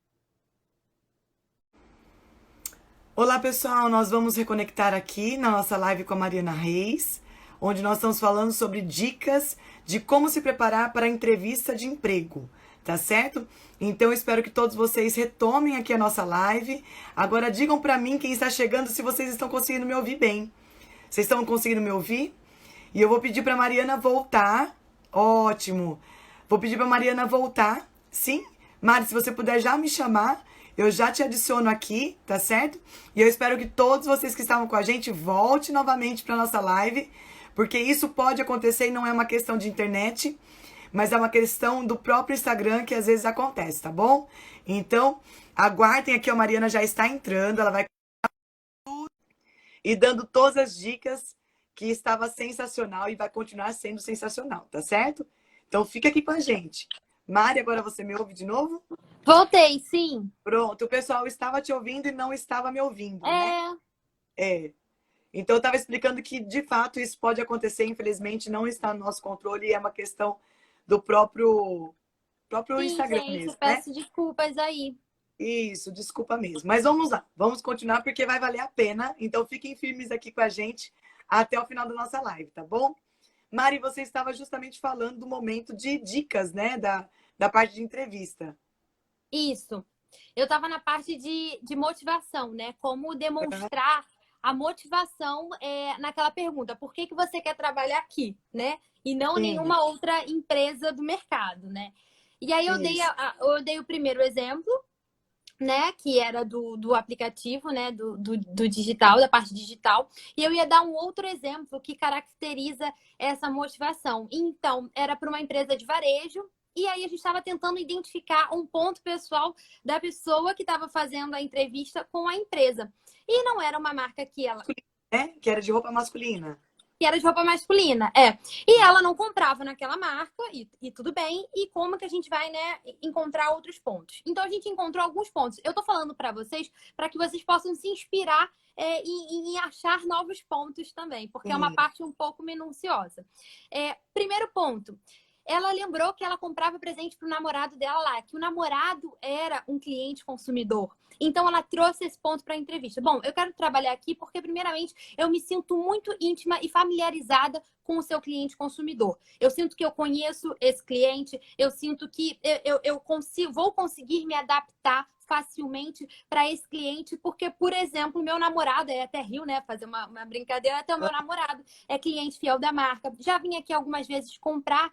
Olá, pessoal. Nós vamos reconectar aqui na nossa live com a Mariana Reis, onde nós estamos falando sobre dicas de como se preparar para a entrevista de emprego, tá certo? Então, eu espero que todos vocês retomem aqui a nossa live. Agora, digam para mim, quem está chegando, se vocês estão conseguindo me ouvir bem. Vocês estão conseguindo me ouvir? E eu vou pedir para Mariana voltar. Ótimo. Vou pedir para Mariana voltar. Sim? Mari, se você puder já me chamar, eu já te adiciono aqui, tá certo? E eu espero que todos vocês que estavam com a gente voltem novamente para nossa live, porque isso pode acontecer e não é uma questão de internet, mas é uma questão do próprio Instagram que às vezes acontece, tá bom? Então, aguardem aqui, a Mariana já está entrando, ela vai e dando todas as dicas que estava sensacional e vai continuar sendo sensacional, tá certo? Então fica aqui com a gente. Mari, agora você me ouve de novo? Voltei, sim. Pronto, o pessoal estava te ouvindo e não estava me ouvindo, né? É. É. Então eu estava explicando que de fato isso pode acontecer, infelizmente não está no nosso controle e é uma questão do próprio Sim, Instagram gente, mesmo, né? peço desculpas aí. Isso, desculpa mesmo. Mas vamos lá, vamos continuar porque vai valer a pena. Então fiquem firmes aqui com a gente até o final da nossa live, tá bom? Mari, você estava justamente falando do momento de dicas, né? Da parte de entrevista. Isso. Eu estava na parte de motivação, né? Como demonstrar a motivação naquela pergunta. Por que você quer trabalhar aqui, né? E não Sim, nenhuma outra empresa do mercado, né? E aí eu isso. eu dei o primeiro exemplo, né? Que era do aplicativo, né? Do digital, da parte digital. E eu ia dar um outro exemplo que caracteriza essa motivação. Então, era para uma empresa de varejo. E aí a gente estava tentando identificar um ponto pessoal da pessoa que estava fazendo a entrevista com a empresa. E não era uma marca que ela É, que era de roupa masculina. que era de roupa masculina, E ela não comprava naquela marca, e tudo bem. E como que a gente vai, né, encontrar outros pontos? Então, a gente encontrou alguns pontos. Eu tô falando para vocês, para que vocês possam se inspirar em achar novos pontos também, porque é uma Sim. parte um pouco minuciosa. Primeiro ponto. Ela lembrou que ela comprava presente para o namorado dela lá, que o namorado era um cliente consumidor. Então, ela trouxe esse ponto para a entrevista. Bom, eu quero trabalhar aqui porque, primeiramente, eu me sinto muito íntima e familiarizada com o seu cliente consumidor. Eu sinto que eu conheço esse cliente, eu sinto que vou conseguir me adaptar facilmente para esse cliente, porque, por exemplo, meu namorado, até rio, né? Fazer uma brincadeira, até o meu namorado é cliente fiel da marca. Já vim aqui algumas vezes comprar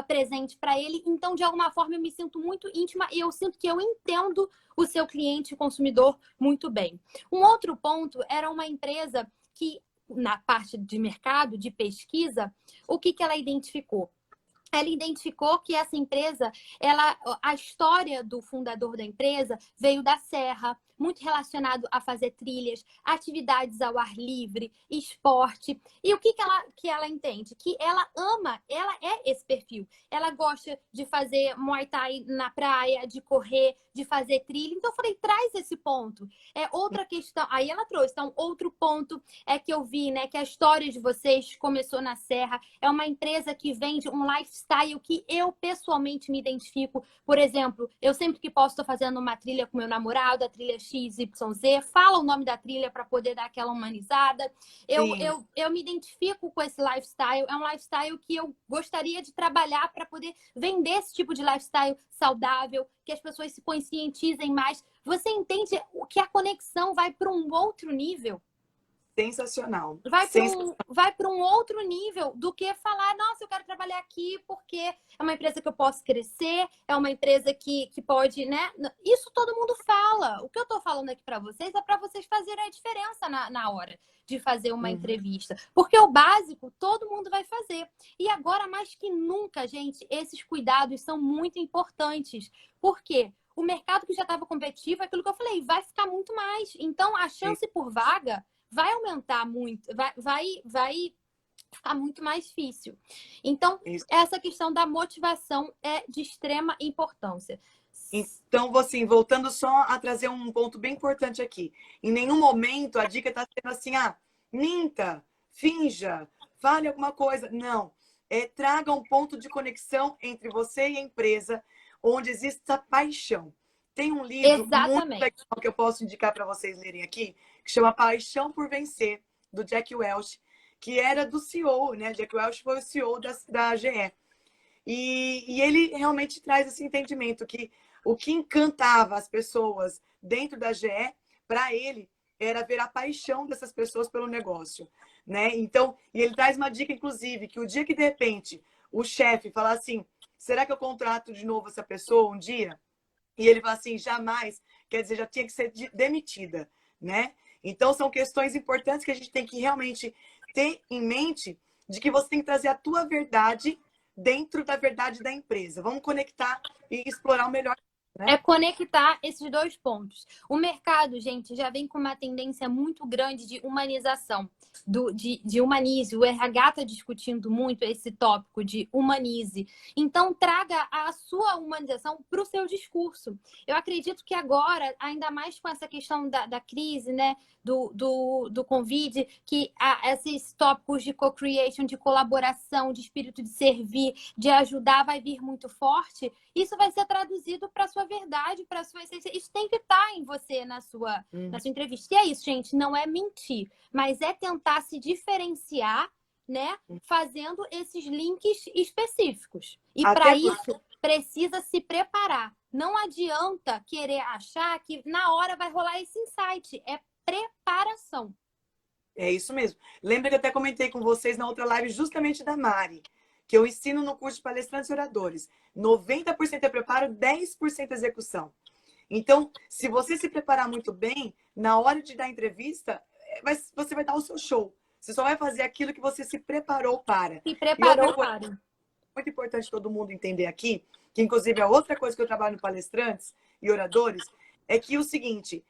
presente para ele, então, de alguma forma, eu me sinto muito íntima e eu sinto que eu entendo o seu cliente consumidor muito bem. Um outro ponto era uma empresa que, na parte de mercado, de pesquisa, o que ela identificou? ela identificou que essa empresa, a história do fundador da empresa veio da serra, muito relacionado a fazer trilhas, atividades ao ar livre, esporte. E o que ela entende? Que ela ama, ela é esse perfil. Ela gosta de fazer Muay Thai na praia, de correr, de fazer trilha. Então, eu falei, traz esse ponto. É outra questão. Aí ela trouxe. Então, outro ponto é que eu vi, né, que a história de vocês começou na serra. É uma empresa que vende um lifestyle que eu pessoalmente me identifico. Por exemplo, eu sempre que posso estou fazendo uma trilha com meu namorado, a trilha XYZ, fala o nome da trilha para poder dar aquela humanizada. Sim. Eu me identifico com esse lifestyle. É um lifestyle que eu gostaria de trabalhar para poder vender esse tipo de lifestyle saudável, que as pessoas se conscientizem mais. Você entende que a conexão vai para um outro nível? Sensacional. Vai para um outro nível do que falar, nossa, eu quero trabalhar aqui porque é uma empresa que eu posso crescer, é uma empresa que pode, né? Isso todo mundo fala. O que eu estou falando aqui para vocês é para vocês fazerem a diferença na hora de fazer uma entrevista. Porque o básico todo mundo vai fazer. E agora, mais que nunca, gente, esses cuidados são muito importantes. Por quê? O mercado que já estava competitivo, aquilo que eu falei, vai ficar muito mais. Então, a chance por vaga vai aumentar muito, vai ficar muito mais difícil. Então, essa questão da motivação é de extrema importância. Então, assim, voltando só a trazer um ponto bem importante aqui. Em nenhum momento a dica está sendo assim, minta, finja, fale alguma coisa. Não. Traga um ponto de conexão entre você e a empresa, onde exista paixão. Tem um livro muito legal que eu posso indicar para vocês lerem aqui, que chama Paixão por Vencer, do Jack Welch, que era do CEO, né? Jack Welch foi o CEO da GE. E ele realmente traz esse entendimento que o que encantava as pessoas dentro da GE, para ele, era ver a paixão dessas pessoas pelo negócio, né? Então, e ele traz uma dica, inclusive, que o dia que, de repente, o chefe falar assim, será que eu contrato de novo essa pessoa um dia? E ele fala assim, jamais, quer dizer, já tinha que ser demitida, né? Então, são questões importantes que a gente tem que realmente ter em mente de que você tem que trazer a tua verdade dentro da verdade da empresa. Vamos conectar e explorar o melhor, né? É conectar esses dois pontos. O mercado, gente, já vem com uma tendência muito grande de humanização, de humanize. O RH está discutindo muito esse tópico de humanize. Então, traga a sua humanização para o seu discurso. Eu acredito que agora, ainda mais com essa questão da crise, né, do Covid, que esses tópicos de co-creation, de colaboração, de espírito de servir, de ajudar, vai vir muito forte. Isso vai ser traduzido para a sua verdade, para a sua essência. Isso tem que estar em você na sua entrevista. E é isso, gente. Não é mentir, mas é tentar se diferenciar, né? Fazendo esses links específicos. E para isso, precisa se preparar. Não adianta querer achar que na hora vai rolar esse insight. É preparação. É isso mesmo. Lembra que eu até comentei com vocês na outra live justamente da Mari, que eu ensino no curso de palestrantes e oradores. 90% é preparo, 10% execução. Então, se você se preparar muito bem, na hora de dar a entrevista, você vai dar o seu show. Você só vai fazer aquilo que você se preparou para. Se preparou para. Muito importante todo mundo entender aqui, que inclusive é outra coisa que eu trabalho no palestrantes e oradores, é que o seguinte,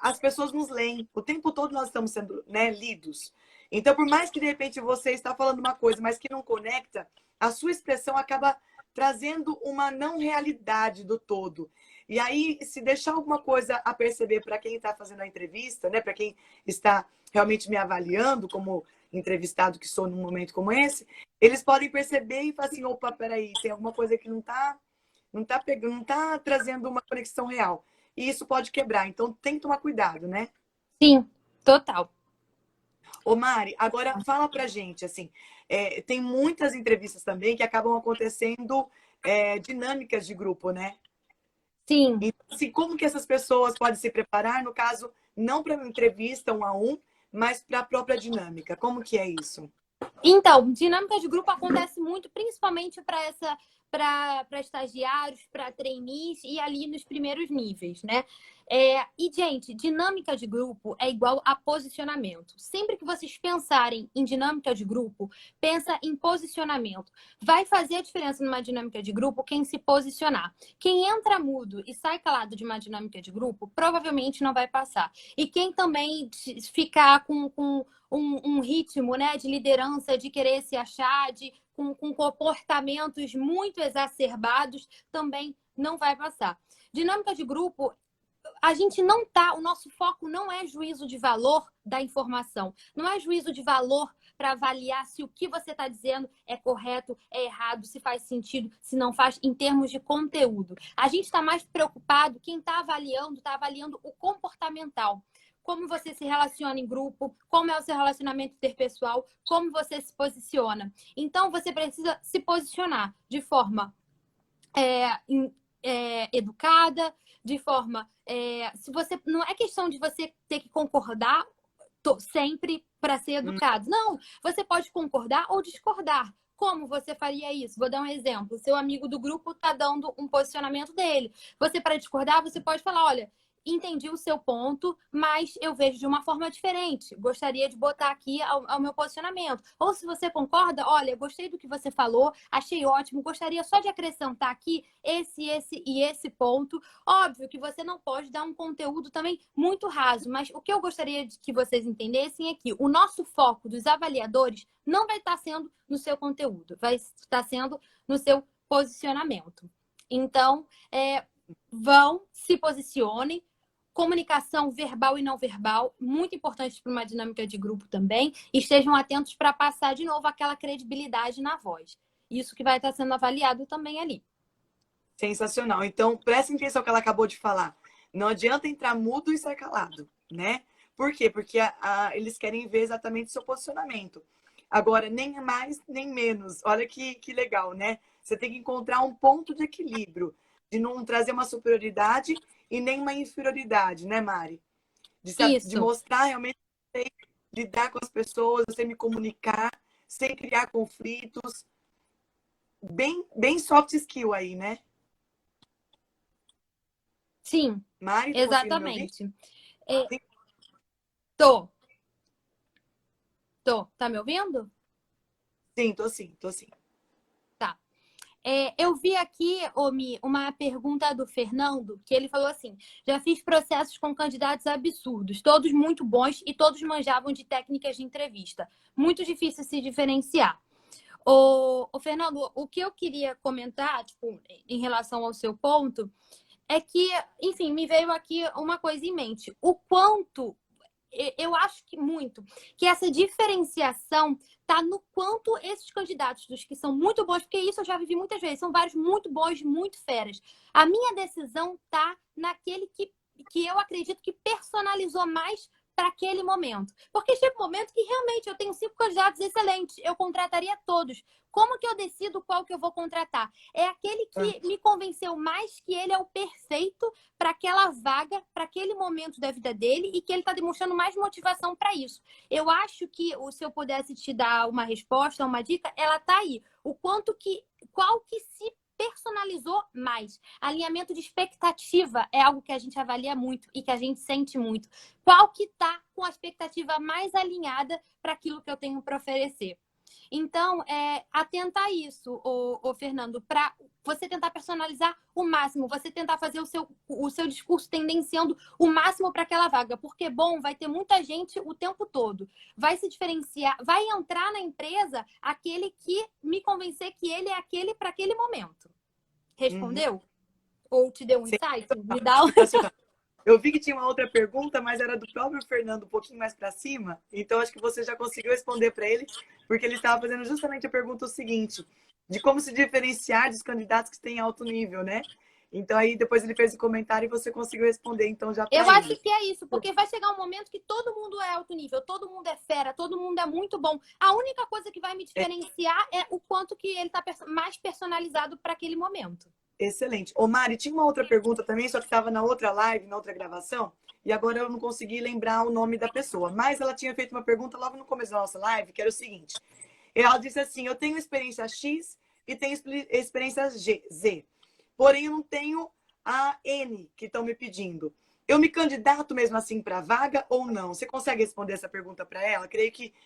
as pessoas nos leem. O tempo todo nós estamos sendo, né, lidos. Então, por mais que de repente você está falando uma coisa, mas que não conecta, a sua expressão acaba trazendo uma não realidade do todo. E aí, se deixar alguma coisa a perceber para quem está fazendo a entrevista, né, para quem está realmente me avaliando como entrevistado que sou num momento como esse, eles podem perceber e falar assim, opa, peraí, tem alguma coisa que não tá pegando, não tá trazendo uma conexão real. E isso pode quebrar. Então, tem que tomar cuidado, né? Sim, total. Ô Mari, agora fala pra gente, assim, tem muitas entrevistas também que acabam acontecendo dinâmicas de grupo, né? Sim. Então, assim, como que essas pessoas podem se preparar, no caso, não para uma entrevista 1-a-1, mas para a própria dinâmica? Como que é isso? Então, dinâmica de grupo acontece muito, principalmente para para estagiários, para trainees e ali nos primeiros níveis, né? E, gente, dinâmica de grupo é igual a posicionamento. Sempre que vocês pensarem em dinâmica de grupo, pensa em posicionamento. Vai fazer a diferença numa dinâmica de grupo quem se posicionar. Quem entra mudo e sai calado de uma dinâmica de grupo, provavelmente não vai passar. E quem também ficar com um ritmo, né, de liderança, de querer se achar, com comportamentos muito exacerbados, também não vai passar. Dinâmica de grupo, a gente não tá, o nosso foco não é juízo de valor da informação, não é juízo de valor para avaliar se o que você está dizendo é correto, é errado, se faz sentido, se não faz, em termos de conteúdo. A gente está mais preocupado, quem está avaliando o comportamental. Como você se relaciona em grupo, como é o seu relacionamento interpessoal, como você se posiciona. Então, você precisa se posicionar de forma educada, de forma... se você não é questão de você ter que concordar sempre para ser educado. Não, você pode concordar ou discordar. Como você faria isso? Vou dar um exemplo. Seu amigo do grupo está dando um posicionamento dele. Você, para discordar, você pode falar, olha, entendi o seu ponto, mas eu vejo de uma forma diferente. Gostaria de botar aqui ao meu posicionamento. Ou se você concorda, olha, gostei do que você falou, achei ótimo, gostaria só de acrescentar aqui esse e esse ponto. Óbvio que você não pode dar um conteúdo também muito raso, mas o que eu gostaria de que vocês entendessem é que o nosso foco dos avaliadores não vai estar sendo no seu conteúdo, vai estar sendo no seu posicionamento. Então, se posicionem. Comunicação verbal e não verbal, muito importante para uma dinâmica de grupo também. E estejam atentos para passar de novo aquela credibilidade na voz. Isso que vai estar sendo avaliado também ali. Sensacional. Então, prestem atenção no que ela acabou de falar. Não adianta entrar mudo e sair calado, né? Por quê? Porque eles querem ver exatamente o seu posicionamento. Agora, nem mais, nem menos. Olha que legal, né? Você tem que encontrar um ponto de equilíbrio, de não trazer uma superioridade e nem uma inferioridade, né, Mari? De mostrar realmente que eu sei lidar com as pessoas, eu sei me comunicar, sem criar conflitos. Bem soft skill aí, né? Sim, Mari, tá exatamente. Tô. Tá me ouvindo? Sim, tô sim, tô sim. Tá. Eu vi aqui, Omi, uma pergunta do Fernando, que ele falou assim: já fiz processos com candidatos absurdos, todos muito bons e todos manjavam de técnicas de entrevista. Muito difícil se diferenciar. Fernando, o que eu queria comentar, tipo, em relação ao seu ponto, é que, enfim, me veio aqui uma coisa em mente. O quanto eu acho que essa diferenciação está no quanto esses candidatos, dos que são muito bons, porque isso eu já vivi muitas vezes, são vários muito bons, muito feras. A minha decisão está naquele que eu acredito que personalizou mais para aquele momento. Porque chega um momento que realmente eu tenho 5 candidatos excelentes, eu contrataria todos. Como que eu decido qual que eu vou contratar? É aquele que me convenceu mais que ele é o perfeito para aquela vaga, para aquele momento da vida dele e que ele está demonstrando mais motivação para isso. Eu acho que, se eu pudesse te dar uma resposta, uma dica, ela está aí. Qual que se personalizou mais. Alinhamento de expectativa é algo que a gente avalia muito e que a gente sente muito. Qual que está com a expectativa mais alinhada para aquilo que eu tenho para oferecer? Então, atentar a isso, Fernando, para você tentar personalizar o máximo, você tentar fazer o seu discurso tendenciando o máximo para aquela vaga, porque, vai ter muita gente o tempo todo. Vai se diferenciar, vai entrar na empresa aquele que me convencer que ele é aquele para aquele momento. Respondeu? Ou te deu um insight? Me dá um... Eu vi que tinha uma outra pergunta, mas era do próprio Fernando, um pouquinho mais para cima. Então, acho que você já conseguiu responder para ele, porque ele estava fazendo justamente a pergunta seguinte, de como se diferenciar dos candidatos que têm alto nível, né? Então, aí depois ele fez o comentário e você conseguiu responder, então já para Eu acho que é isso, porque vai chegar um momento que todo mundo é alto nível, todo mundo é fera, todo mundo é muito bom. A única coisa que vai me diferenciar é o quanto que ele está mais personalizado para aquele momento. Excelente. Ô, Mari, tinha uma outra pergunta também, só que estava na outra live, na outra gravação, e agora eu não consegui lembrar o nome da pessoa. Mas ela tinha feito uma pergunta logo no começo da nossa live, que era o seguinte. Ela disse assim, eu tenho experiência X e tenho experiência Z. Porém, eu não tenho a N que estão me pedindo. Eu me candidato mesmo assim para a vaga ou não? Você consegue responder essa pergunta para ela?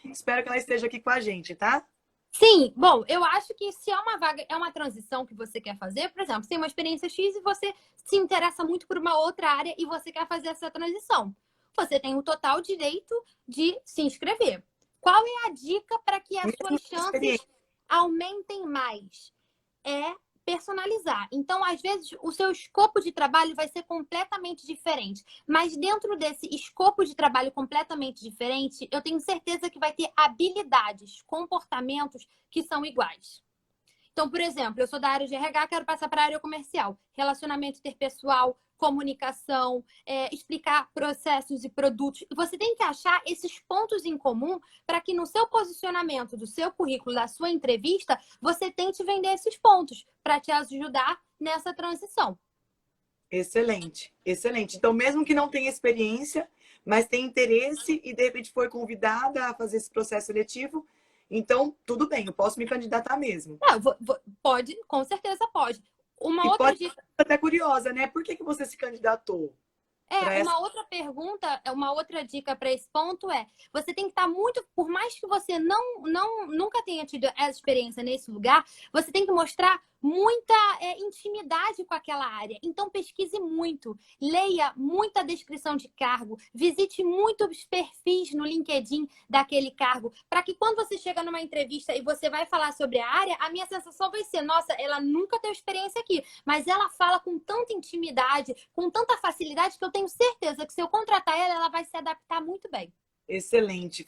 Espero que ela esteja aqui com a gente, tá? Sim, bom, eu acho que se é uma vaga, é uma transição que você quer fazer, por exemplo, você tem uma experiência X e você se interessa muito por uma outra área e você quer fazer essa transição. Você tem o total direito de se inscrever. Qual é a dica para que as Mesmo suas com chances experiência. aumentem mais? É personalizar. Então, às vezes, o seu escopo de trabalho vai ser completamente diferente. Mas dentro desse escopo de trabalho completamente diferente, eu tenho certeza que vai ter habilidades, comportamentos que são iguais. Então, por exemplo, eu sou da área de RH, quero passar para a área comercial. Relacionamento interpessoal, comunicação, explicar processos e produtos. E você tem que achar esses pontos em comum para que no seu posicionamento, do seu currículo, da sua entrevista, você tente vender esses pontos para te ajudar nessa transição. Excelente, excelente. Então, mesmo que não tenha experiência, mas tem interesse e de repente foi convidada a fazer esse processo seletivo, então tudo bem, eu posso me candidatar mesmo. Pode, com certeza pode. Uma E outra pode dica. ser até curiosa, né? Por que você se candidatou para essa? Uma outra pergunta, uma outra dica para esse ponto é: você tem que estar muito, por mais que você nunca tenha tido essa experiência nesse lugar, você tem que mostrar muita intimidade com aquela área. Então pesquise muito, leia muita descrição de cargo, visite muitos perfis no LinkedIn daquele cargo, para que quando você chega numa entrevista e você vai falar sobre a área, a minha sensação vai ser: nossa, ela nunca teve experiência aqui, mas ela fala com tanta intimidade, com tanta facilidade, que eu tenho certeza que se eu contratar ela, ela vai se adaptar muito bem. Excelente.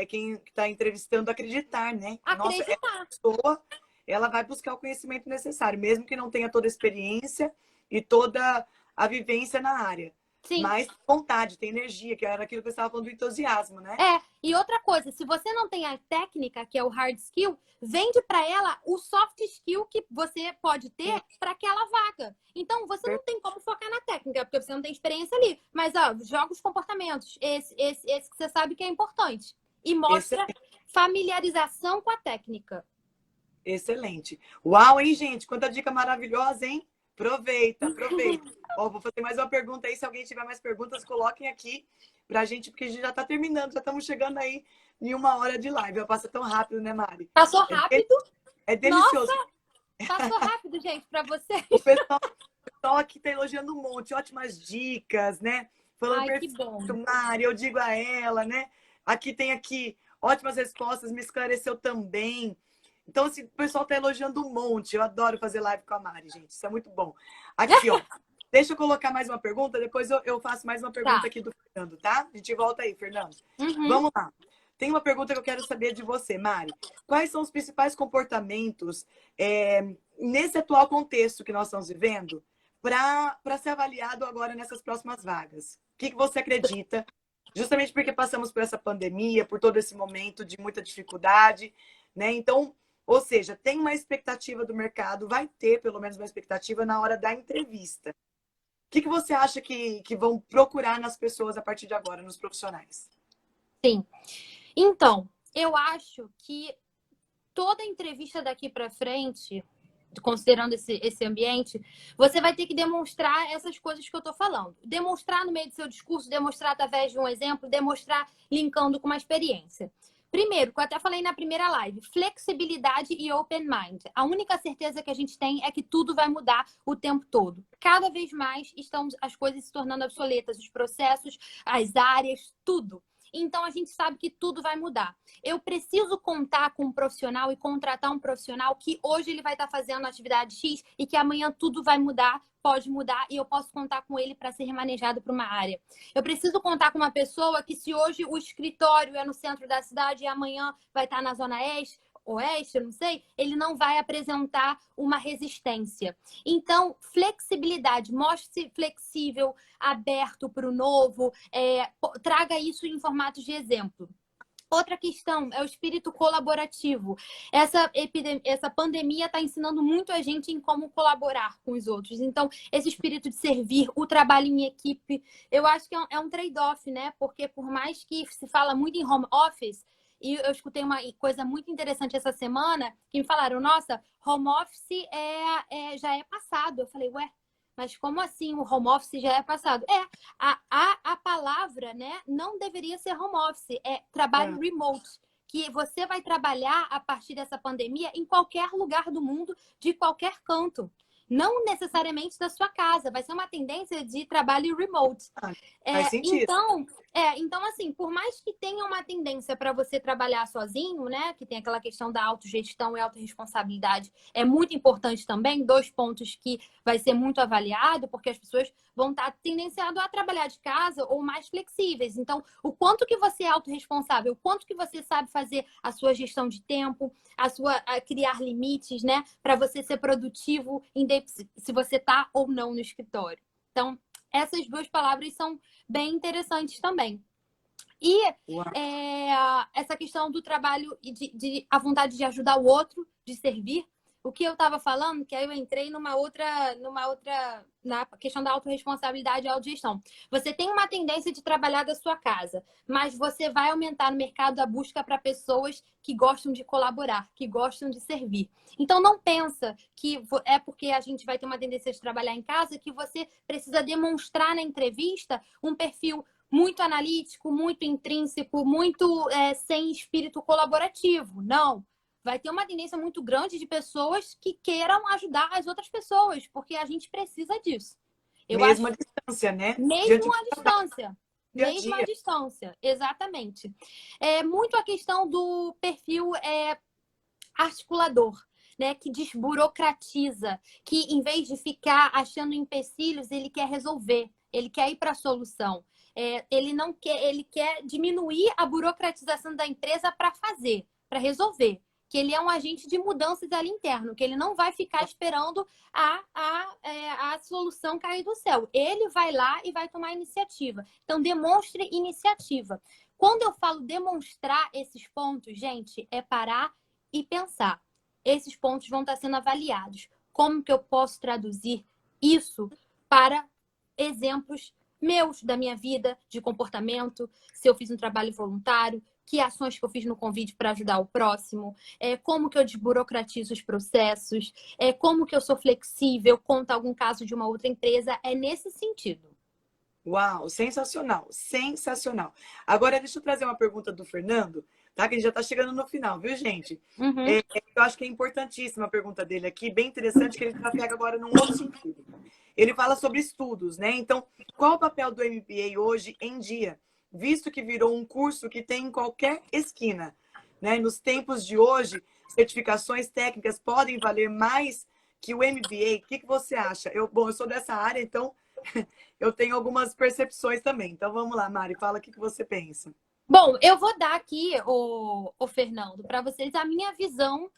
Quem está entrevistando acreditar, né? Nossa, essa Acreditar. pessoa, ela vai buscar o conhecimento necessário, mesmo que não tenha toda a experiência e toda a vivência na área. Sim. Mas vontade, tem energia, que era aquilo que você estava falando do entusiasmo, né? E outra coisa, se você não tem a técnica, que é o hard skill, vende para ela o soft skill que você pode ter para aquela vaga. Então, você não tem como focar na técnica, porque você não tem experiência ali. Mas, joga os comportamentos. Esse que você sabe que é importante. E mostra familiarização com a técnica. Excelente. Uau, hein, gente? Quanta dica maravilhosa, hein? Aproveita, aproveita. Ó, vou fazer mais uma pergunta aí. Se alguém tiver mais perguntas, coloquem aqui pra gente, porque a gente já tá terminando, já estamos chegando aí em 1 hora de live. Passa tão rápido, né, Mari? Passou rápido? É delicioso. Nossa, passou rápido, gente, para vocês. O pessoal aqui tá elogiando um monte, ótimas dicas, né? Falando Ai, que perfeito, bom. Mari, eu digo a ela, né? Aqui ótimas respostas, me esclareceu também. Então, assim, o pessoal tá elogiando um monte. Eu adoro fazer live com a Mari, gente. Isso é muito bom. Aqui, ó. Deixa eu colocar mais uma pergunta, depois eu faço mais uma pergunta aqui do Fernando, tá? A gente volta aí, Fernando. Vamos lá. Tem uma pergunta que eu quero saber de você, Mari. Quais são os principais comportamentos nesse atual contexto que nós estamos vivendo para ser avaliado agora nessas próximas vagas? O que você acredita? Justamente porque passamos por essa pandemia, por todo esse momento de muita dificuldade, né? Então, ou seja, tem uma expectativa do mercado, vai ter pelo menos uma expectativa na hora da entrevista. O que você acha que vão procurar nas pessoas a partir de agora, nos profissionais? Sim. Então, eu acho que toda entrevista daqui para frente, considerando esse ambiente, você vai ter que demonstrar essas coisas que eu estou falando. Demonstrar no meio do seu discurso, demonstrar através de um exemplo, demonstrar linkando com uma experiência. Primeiro, que eu até falei na primeira live, flexibilidade e open mind. A única certeza que a gente tem é que tudo vai mudar o tempo todo. Cada vez mais estão as coisas se tornando obsoletas, os processos, as áreas, tudo. Então, a gente sabe que tudo vai mudar. Eu preciso contar com um profissional e contratar um profissional que hoje ele vai estar fazendo atividade X e que amanhã tudo vai mudar, pode mudar e eu posso contar com ele para ser remanejado para uma área. Eu preciso contar com uma pessoa que, se hoje o escritório é no centro da cidade e amanhã vai estar na zona oeste, eu não sei, ele não vai apresentar uma resistência. Então, flexibilidade, mostre-se flexível, aberto para o novo, traga isso em formatos de exemplo. Outra questão é o espírito colaborativo. Essa pandemia está ensinando muito a gente em como colaborar com os outros. Então, esse espírito de servir, o trabalho em equipe, eu acho que é um trade-off, né? Porque por mais que se fala muito em home office, e eu escutei uma coisa muito interessante essa semana, que me falaram, nossa, home office já é passado. Eu falei, ué, mas como assim o home office já é passado? A palavra, né, não deveria ser home office, é trabalho remote, que você vai trabalhar a partir dessa pandemia em qualquer lugar do mundo, de qualquer canto. Não necessariamente da sua casa, vai ser uma tendência de trabalho remote. Faz sentido. Então, assim, por mais que tenha uma tendência para você trabalhar sozinho, né? Que tem aquela questão da autogestão e autorresponsabilidade, é muito importante também, 2 pontos que vai ser muito avaliado, porque as pessoas vão estar tendenciadas a trabalhar de casa ou mais flexíveis. Então, o quanto que você é autorresponsável, o quanto que você sabe fazer a sua gestão de tempo, a criar limites, né? Para você ser produtivo, se você está ou não no escritório. Então, essas 2 palavras são bem interessantes também. E essa questão do trabalho e a vontade de ajudar o outro, de servir. O que eu estava falando, que aí eu entrei na questão da autorresponsabilidade e autogestão. Você tem uma tendência de trabalhar da sua casa, mas você vai aumentar no mercado a busca para pessoas que gostam de colaborar, que gostam de servir. Então, não pensa que é porque a gente vai ter uma tendência de trabalhar em casa que você precisa demonstrar na entrevista um perfil muito analítico, muito intrínseco, muito sem espírito colaborativo. Não. Vai ter uma tendência muito grande de pessoas que queiram ajudar as outras pessoas, porque a gente precisa disso. Mesmo à distância, né? Mesmo à distância. Dia a Mesmo à dia. distância, exatamente. É muito a questão do perfil articulador, né? Que desburocratiza, que em vez de ficar achando empecilhos, ele quer resolver, ele quer ir para a solução. Ele não quer, ele quer diminuir a burocratização da empresa para fazer, para resolver. Que ele é um agente de mudanças ali interno, que ele não vai ficar esperando a solução cair do céu. Ele vai lá e vai tomar iniciativa. Então, demonstre iniciativa. Quando eu falo demonstrar esses pontos, gente, é parar e pensar. Esses pontos vão estar sendo avaliados. Como que eu posso traduzir isso para exemplos meus da minha vida, de comportamento, se eu fiz um trabalho voluntário, que ações que eu fiz no convite para ajudar o próximo, como que eu desburocratizo os processos, como que eu sou flexível, conta algum caso de uma outra empresa, é nesse sentido. Uau, sensacional, sensacional. Agora, deixa eu trazer uma pergunta do Fernando, tá? Que ele já está chegando no final, viu, gente? Uhum. Eu acho que é importantíssima a pergunta dele aqui, bem interessante, que ele já pega agora num outro sentido. Ele fala sobre estudos, né? Então, qual o papel do MBA hoje em dia? Visto que virou um curso que tem em qualquer esquina, né? Nos tempos de hoje, certificações técnicas podem valer mais que o MBA. O que você acha? Eu sou dessa área, então eu tenho algumas percepções também. Então vamos lá, Mari, fala o que você pensa. Bom, eu vou dar aqui, o Fernando, para vocês a minha visão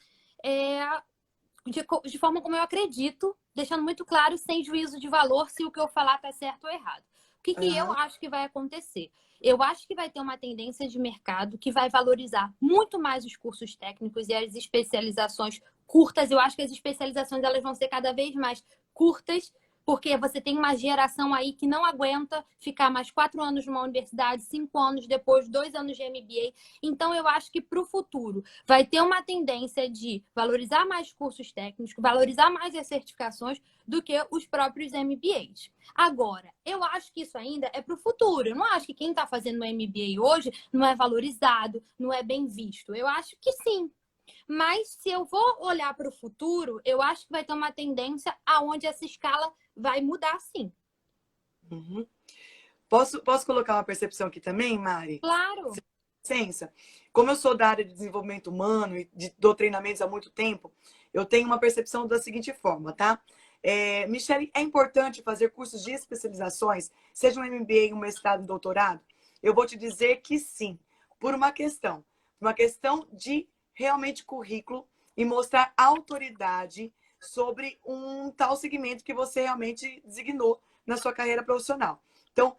de forma como eu acredito, deixando muito claro, sem juízo de valor, se o que eu falar está certo ou errado. O que eu acho que vai acontecer? Eu acho que vai ter uma tendência de mercado que vai valorizar muito mais os cursos técnicos e as especializações curtas. Eu acho que as especializações elas vão ser cada vez mais curtas, porque você tem uma geração aí que não aguenta ficar mais 4 anos numa universidade, 5 anos depois, 2 anos de MBA. Então, eu acho que para o futuro vai ter uma tendência de valorizar mais cursos técnicos, valorizar mais as certificações do que os próprios MBAs. Agora, eu acho que isso ainda é para o futuro. Eu não acho que quem está fazendo o MBA hoje não é valorizado, não é bem visto. Eu acho que sim. Mas se eu vou olhar para o futuro, eu acho que vai ter uma tendência aonde essa escala vai mudar, sim. Uhum. Posso colocar uma percepção aqui também, Mari? Claro. Licença. Como eu sou da área de desenvolvimento humano e dou treinamentos há muito tempo, eu tenho uma percepção da seguinte forma, tá? Michele, é importante fazer cursos de especializações, seja um MBA, um mestrado, um doutorado? Eu vou te dizer que sim, por uma questão de realmente currículo e mostrar autoridade sobre um tal segmento que você realmente designou na sua carreira profissional. Então,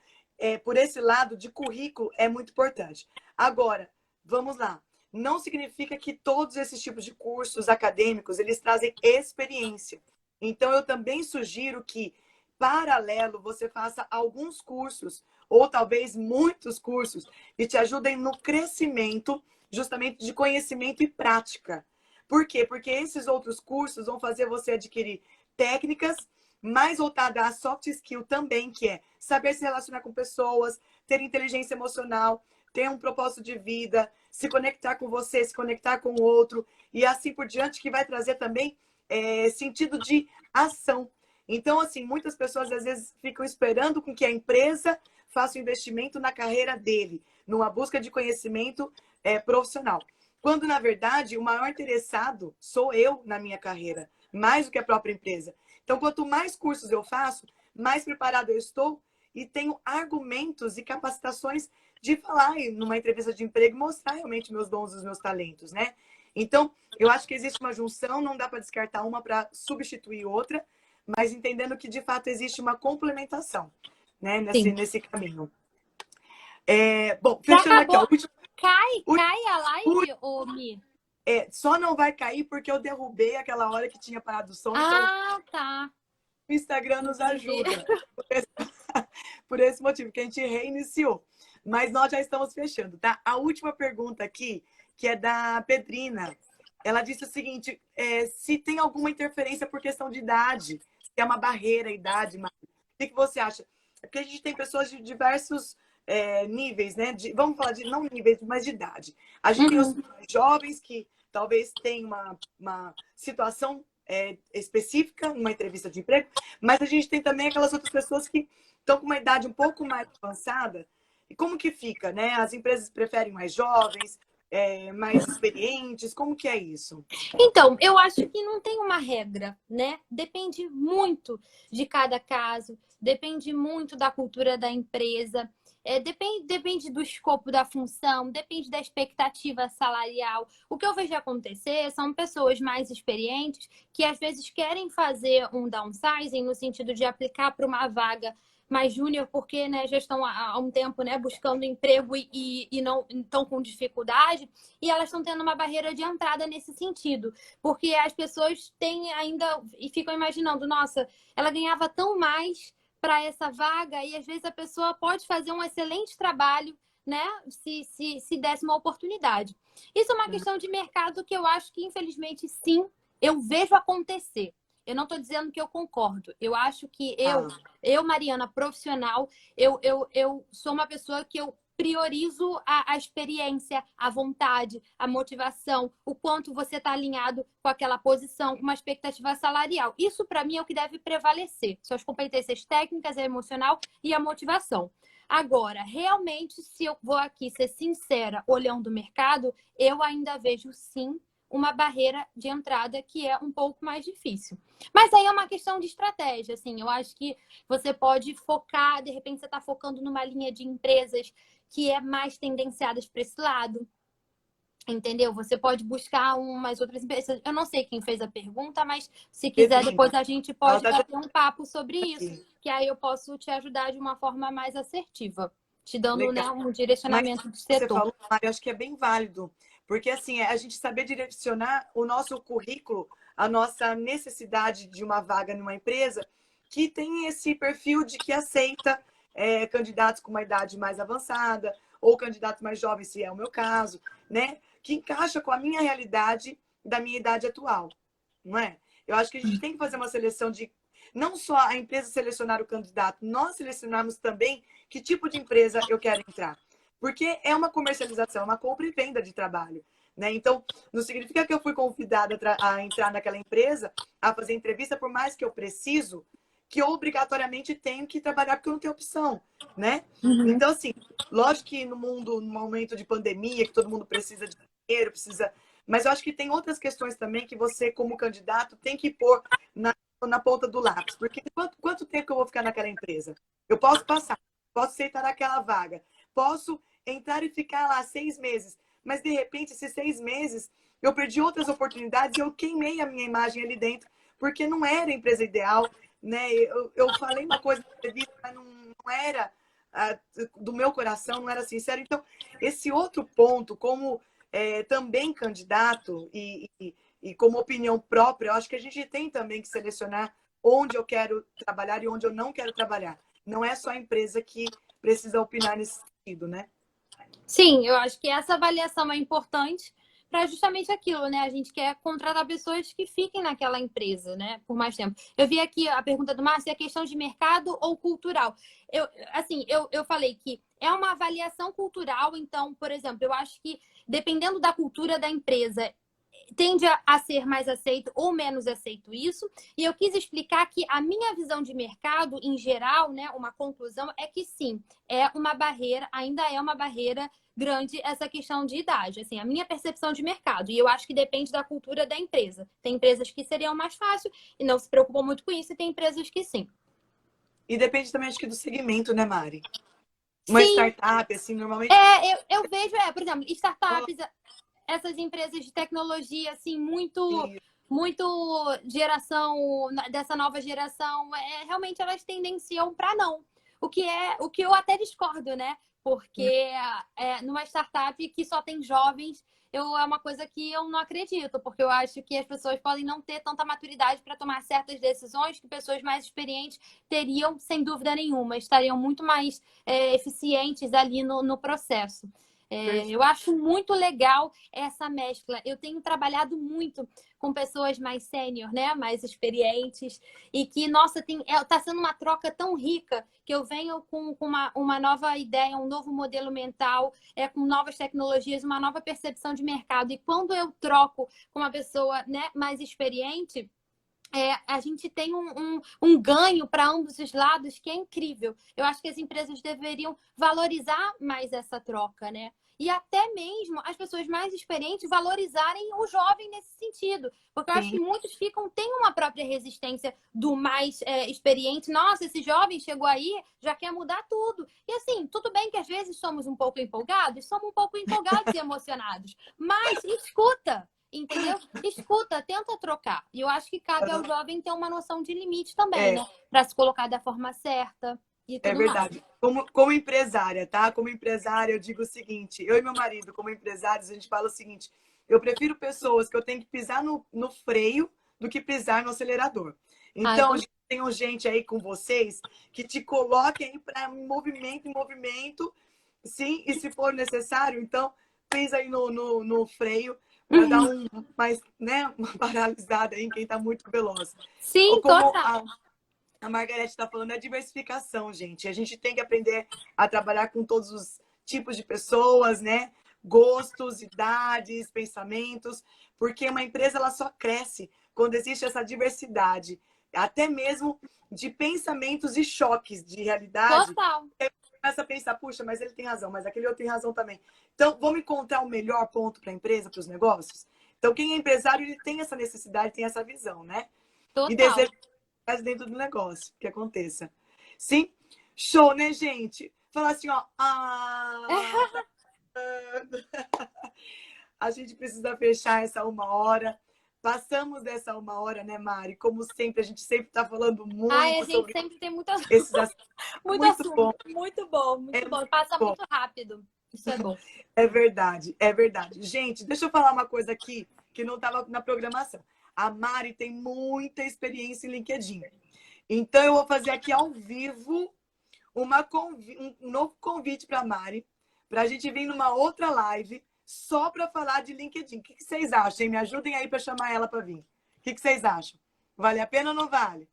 por esse lado de currículo é muito importante. Agora, vamos lá. Não significa que todos esses tipos de cursos acadêmicos, eles trazem experiência. Então, eu também sugiro que, paralelo, você faça alguns cursos, ou talvez muitos cursos, que te ajudem no crescimento justamente de conhecimento e prática. Por quê? Porque esses outros cursos vão fazer você adquirir técnicas mais voltadas à soft skill também, que é saber se relacionar com pessoas, ter inteligência emocional, ter um propósito de vida, se conectar com você, se conectar com o outro, e assim por diante, que vai trazer também sentido de ação. Então, assim, muitas pessoas às vezes ficam esperando com que a empresa faça o um investimento na carreira dele, numa busca de conhecimento profissional. Quando, na verdade, o maior interessado sou eu na minha carreira, mais do que a própria empresa. Então, quanto mais cursos eu faço, mais preparado eu estou e tenho argumentos e capacitações de falar numa entrevista de emprego, mostrar realmente meus dons e os meus talentos, né? Então, eu acho que existe uma junção, não dá para descartar uma para substituir outra, mas entendendo que, de fato, existe uma complementação, né, nesse caminho. Bom, fechando aqui, ó, cai a live, ô Mi? Só não vai cair porque eu derrubei aquela hora que tinha parado o som. Ah, então tá. O Instagram nos ajuda. Por esse motivo, que a gente reiniciou. Mas nós já estamos fechando, tá? A última pergunta aqui, que é da Pedrina. Ela disse o seguinte, se tem alguma interferência por questão de idade, se é uma barreira, idade, o que você acha? Porque a gente tem pessoas de diversos níveis, né? Vamos falar de, não níveis, mas de idade. A gente tem os mais jovens que talvez tenham uma situação específica, numa entrevista de emprego, mas a gente tem também aquelas outras pessoas que estão com uma idade um pouco mais avançada. E como que fica, né? As empresas preferem mais jovens, mais experientes? Como que é isso? Então, eu acho que não tem uma regra, né? Depende muito de cada caso, depende muito da cultura da empresa, depende do escopo da função, depende da expectativa salarial. O que eu vejo acontecer são pessoas mais experientes que às vezes querem fazer um downsizing no sentido de aplicar para uma vaga mais júnior, porque né, já estão há um tempo né, buscando emprego e não estão com dificuldade, e elas estão tendo uma barreira de entrada nesse sentido, porque as pessoas têm ainda e ficam imaginando, nossa, ela ganhava tão mais para essa vaga, e às vezes a pessoa pode fazer um excelente trabalho, né, se desse uma oportunidade. Isso é uma questão de mercado que eu acho que, infelizmente, sim, eu vejo acontecer. Eu não estou dizendo que eu concordo. Eu acho que eu Mariana, profissional, eu sou uma pessoa que eu priorizo a experiência, a vontade, a motivação, o quanto você está alinhado com aquela posição, com uma expectativa salarial. Isso, para mim, é o que deve prevalecer. São as competências técnicas, a emocional e a motivação. Agora, realmente, se eu vou aqui ser sincera, olhando o mercado, eu ainda vejo, sim, uma barreira de entrada que é um pouco mais difícil. Mas aí é uma questão de estratégia, assim. Eu acho que você pode focar, de repente você está focando numa linha de empresas que é mais tendenciadas para esse lado. Entendeu? Você pode buscar umas outras empresas. Eu não sei quem fez a pergunta, mas se quiser, depois a gente pode bater um papo sobre isso, que aí eu posso te ajudar de uma forma mais assertiva, te dando né, um direcionamento do setor. Você falou, eu acho que é bem válido. Porque, assim, a gente saber direcionar o nosso currículo, a nossa necessidade de uma vaga numa empresa que tem esse perfil de que aceita candidatos com uma idade mais avançada ou candidatos mais jovens, se é o meu caso, né? Que encaixa com a minha realidade da minha idade atual, não é? Eu acho que a gente tem que fazer uma seleção de... Não só a empresa selecionar o candidato, nós selecionarmos também que tipo de empresa eu quero entrar. Porque é uma comercialização, uma compra e venda de trabalho, né? Então, não significa que eu fui convidada a entrar naquela empresa, a fazer entrevista, por mais que eu preciso, que eu obrigatoriamente tenho que trabalhar porque eu não tenho opção, né? Então, assim, lógico que no mundo, no momento de pandemia, que todo mundo precisa de dinheiro, precisa... Mas eu acho que tem outras questões também que você, como candidato, tem que pôr na ponta do lápis. Porque quanto tempo que eu vou ficar naquela empresa? Eu posso passar, posso aceitar naquela vaga, posso entrar e ficar lá 6 meses. Mas, de repente, esses 6 meses, eu perdi outras oportunidades e eu queimei a minha imagem ali dentro, porque não era a empresa ideal, né? Eu falei uma coisa na entrevista, mas não era do meu coração, não era sincero. Então, esse outro ponto, como também candidato e como opinião própria, eu acho que a gente tem também que selecionar onde eu quero trabalhar e onde eu não quero trabalhar. Não é só a empresa que precisa opinar nesse sentido, né? Sim, eu acho que essa avaliação é importante para justamente aquilo, né? A gente quer contratar pessoas que fiquem naquela empresa, né? Por mais tempo. Eu vi aqui a pergunta do Márcio, é questão de mercado ou cultural? Eu falei que é uma avaliação cultural, então, por exemplo, eu acho que dependendo da cultura da empresa, tende a ser mais aceito ou menos aceito isso. E eu quis explicar que a minha visão de mercado, em geral, né, uma conclusão é que sim, é uma barreira, ainda é uma barreira grande essa questão de idade, assim, a minha percepção de mercado. E eu acho que depende da cultura da empresa. Tem empresas que seriam mais fácil e não se preocupam muito com isso, e tem empresas que sim. E depende também, acho que, do segmento, né, Mari? Uma Sim, startup, assim, normalmente. eu vejo, por exemplo, startups, essas empresas de tecnologia, assim, muito geração, dessa nova geração, realmente elas tendenciam para não. O que eu até discordo, né? Porque numa startup que só tem jovens, é uma coisa que eu não acredito, porque eu acho que as pessoas podem não ter tanta maturidade para tomar certas decisões que pessoas mais experientes teriam, sem dúvida nenhuma, estariam muito mais eficientes ali no processo. Eu acho muito legal essa mescla. Eu tenho trabalhado muito com pessoas mais sênior, né? Mais experientes, e que, nossa, tá sendo uma troca tão rica que eu venho com uma nova ideia, um novo modelo mental, com novas tecnologias, uma nova percepção de mercado. E quando eu troco com uma pessoa, né, mais experiente, a gente tem um ganho para ambos os lados que é incrível. Eu acho que as empresas deveriam valorizar mais essa troca, né? E até mesmo as pessoas mais experientes valorizarem o jovem nesse sentido. Porque eu acho Sim, que muitos têm uma própria resistência do mais experiente. Nossa, esse jovem chegou aí, já quer mudar tudo. E assim, tudo bem que às vezes somos um pouco empolgados, somos um pouco empolgados e emocionados. Mas escuta, entendeu? Escuta, tenta trocar. E eu acho que cabe ao jovem ter uma noção de limite também, é, né? Para se colocar da forma certa e é tudo mais. verdade. Como empresária, tá? Como empresária, eu digo o seguinte: eu e meu marido, como empresários, a gente fala o seguinte: eu prefiro pessoas que eu tenho que pisar no freio do que pisar no acelerador. Ah, eu Então, também. tenho gente aí com vocês que te coloquem para em movimento, sim, e se for necessário, então pisa aí no freio para dar mais, né, uma paralisada aí em quem está muito veloz. Ou Sim, como total. a Margarete está falando, é diversificação, gente. A gente tem que aprender a trabalhar com todos os tipos de pessoas, né? Gostos, idades, pensamentos, porque uma empresa ela só cresce quando existe essa diversidade, até mesmo de pensamentos e choques de realidade. Total. Começa a pensar, puxa, mas ele tem razão, mas aquele outro tem razão também. Então, vamos encontrar o melhor ponto para a empresa, para os negócios? Então, quem é empresário, ele tem essa necessidade, tem essa visão, né? E Total. deseja dentro do negócio que aconteça. Sim? Show, né, gente? Falar assim, ó. Tá dando. A gente precisa fechar essa 1 hora. Passamos dessa 1 hora, né, Mari? Como sempre, a gente sempre está falando Ai, a muito gente sobre sempre tem esses assuntos. muito Muito bom, assunto. Muito bom, é muito bom. muito Passa bom. muito rápido. Isso é bom. É verdade, é verdade. Gente, deixa eu falar uma coisa aqui que não estava na programação. A Mari tem muita experiência em LinkedIn. Então, eu vou fazer aqui ao vivo um novo convite para a Mari, para a gente vir numa outra live só para falar de LinkedIn. O que vocês acham? Me ajudem aí para chamar ela para vir. O que vocês acham? Vale a pena ou não vale?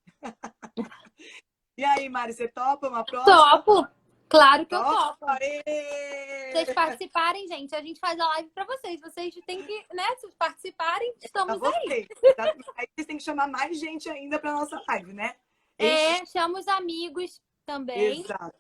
E aí, Mari, você topa uma próxima? Topo. Claro que eu Topa? topo. Vocês Aê! participarem, gente, a gente faz a live para vocês. Vocês têm que, né? Se participarem, Pra estamos aí. vocês. Tá? Aí vocês têm que chamar mais gente ainda para nossa live, né? Enche. Chama os amigos também. Exato.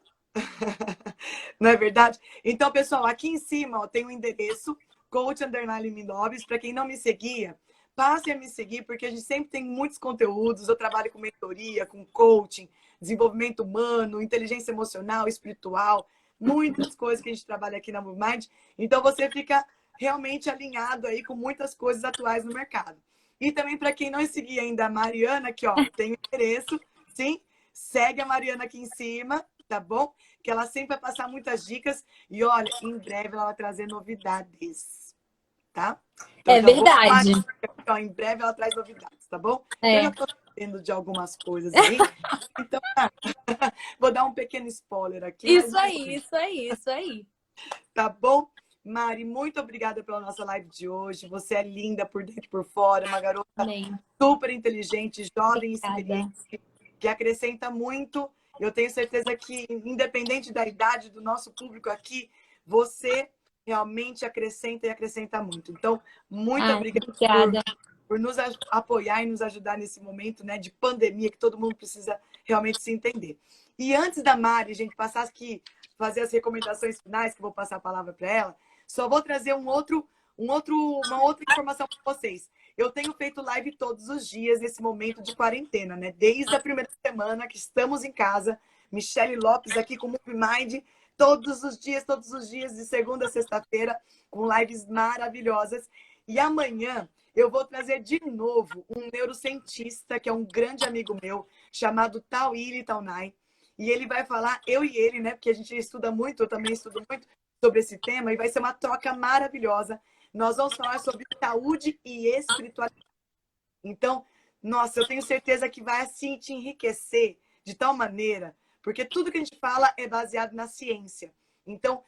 Não é verdade? Então, pessoal, aqui em cima ó, tem o um endereço, Coach Underline Milobis. Para quem não me seguia, passe a me seguir, porque a gente sempre tem muitos conteúdos. Eu trabalho com mentoria, com coaching, desenvolvimento humano, inteligência emocional, espiritual, muitas coisas que a gente trabalha aqui na MoveMind. Então, você fica realmente alinhado aí com muitas coisas atuais no mercado. E também, para quem não seguia ainda a Mariana, aqui, ó, tem o endereço, sim? Segue a Mariana aqui em cima, tá bom? Que ela sempre vai passar muitas dicas. E olha, em breve ela vai trazer novidades, tá? Então É já vou falar, verdade. ó, em breve ela traz novidades, tá bom? Eu É. já tô sabendo de algumas coisas aí. Então, vou dar um pequeno spoiler aqui, mas Isso aí, isso aí, isso aí. tá bom? Mari, muito obrigada pela nossa live de hoje. Você é linda por dentro e por fora, uma garota Amém. super inteligente, jovem e Obrigada. experiente, que acrescenta muito. Eu tenho certeza que, independente da idade do nosso público aqui, você realmente acrescenta e acrescenta muito. Então, muito obrigada por nos apoiar e nos ajudar nesse momento, né, de pandemia, que todo mundo precisa realmente se entender. E antes da Mari, gente, passar aqui, fazer as recomendações finais, que eu vou passar a palavra para ela, só vou trazer uma outra informação para vocês. Eu tenho feito live todos os dias nesse momento de quarentena, né? Desde a primeira semana que estamos em casa. Michele Lopes aqui com o Move Mind, todos os dias, de segunda a sexta-feira, com lives maravilhosas. E amanhã eu vou trazer de novo um neurocientista, que é um grande amigo meu, chamado Tawili Taunay. E ele vai falar, eu e ele, né? Porque a gente estuda muito, eu também estudo muito sobre esse tema, e vai ser uma troca maravilhosa. Nós vamos falar sobre saúde e espiritualidade. Então, nossa, eu tenho certeza que vai assim te enriquecer de tal maneira, porque tudo que a gente fala é baseado na ciência. Então,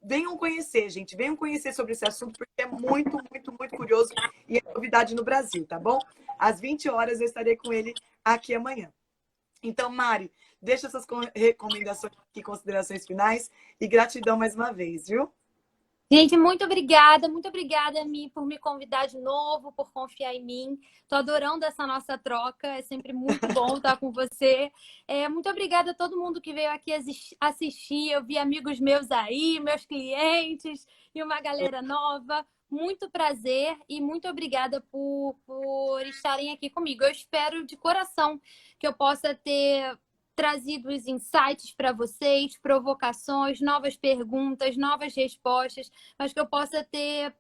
venham conhecer, gente, venham conhecer sobre esse assunto, porque é muito, muito, muito curioso e é novidade no Brasil, tá bom? Às 20 horas eu estarei com ele aqui amanhã. Então, Mari, deixa suas recomendações e considerações finais e gratidão mais uma vez, viu? Gente, muito obrigada, Mi, por me convidar de novo, por confiar em mim. Tô adorando essa nossa troca, é sempre muito bom estar com você. Muito obrigada a todo mundo que veio aqui assistir. Eu vi amigos meus aí, meus clientes e uma galera nova. Muito prazer e muito obrigada por estarem aqui comigo. Eu espero de coração que eu possa ter trazido os insights para vocês, provocações, novas perguntas, novas respostas, mas que eu possa ter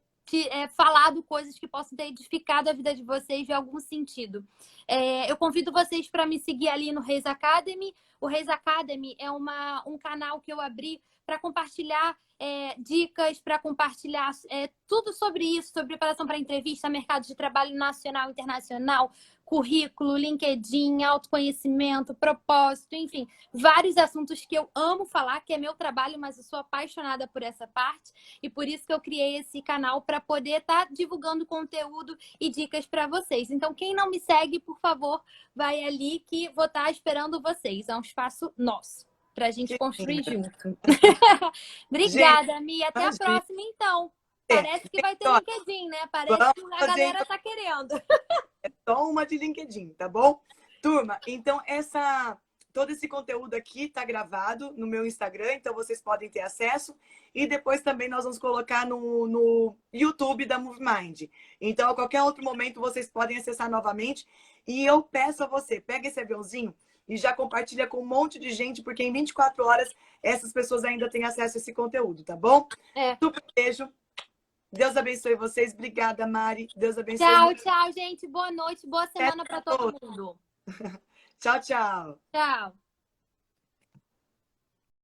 falado coisas que possam ter edificado a vida de vocês de algum sentido. Eu convido vocês para me seguir ali no Reis Academy. O Reis Academy é um canal que eu abri para compartilhar dicas, para compartilhar tudo sobre isso, sobre preparação para entrevista, mercado de trabalho nacional e internacional, currículo, LinkedIn, autoconhecimento, propósito, enfim, vários assuntos que eu amo falar, que é meu trabalho, mas eu sou apaixonada por essa parte e por isso que eu criei esse canal para poder estar divulgando conteúdo e dicas para vocês. Então, quem não me segue, por favor, vai ali que vou estar esperando vocês. É um espaço nosso para a gente construir junto. Obrigada, Mi. Até a próxima, então. Parece que vai ter LinkedIn, né? Parece que a galera está querendo. É só uma de LinkedIn, tá bom? Turma, então todo esse conteúdo aqui tá gravado no meu Instagram, então vocês podem ter acesso. E depois também nós vamos colocar no YouTube da MoveMind. Então, a qualquer outro momento, vocês podem acessar novamente. E eu peço a você, pega esse aviãozinho e já compartilha com um monte de gente, porque em 24 horas essas pessoas ainda têm acesso a esse conteúdo, tá bom? Super beijo. Deus abençoe vocês. Obrigada, Mari. Deus abençoe. Tchau, gente. Boa noite, boa semana para todo mundo. Tchau, tchau. Tchau.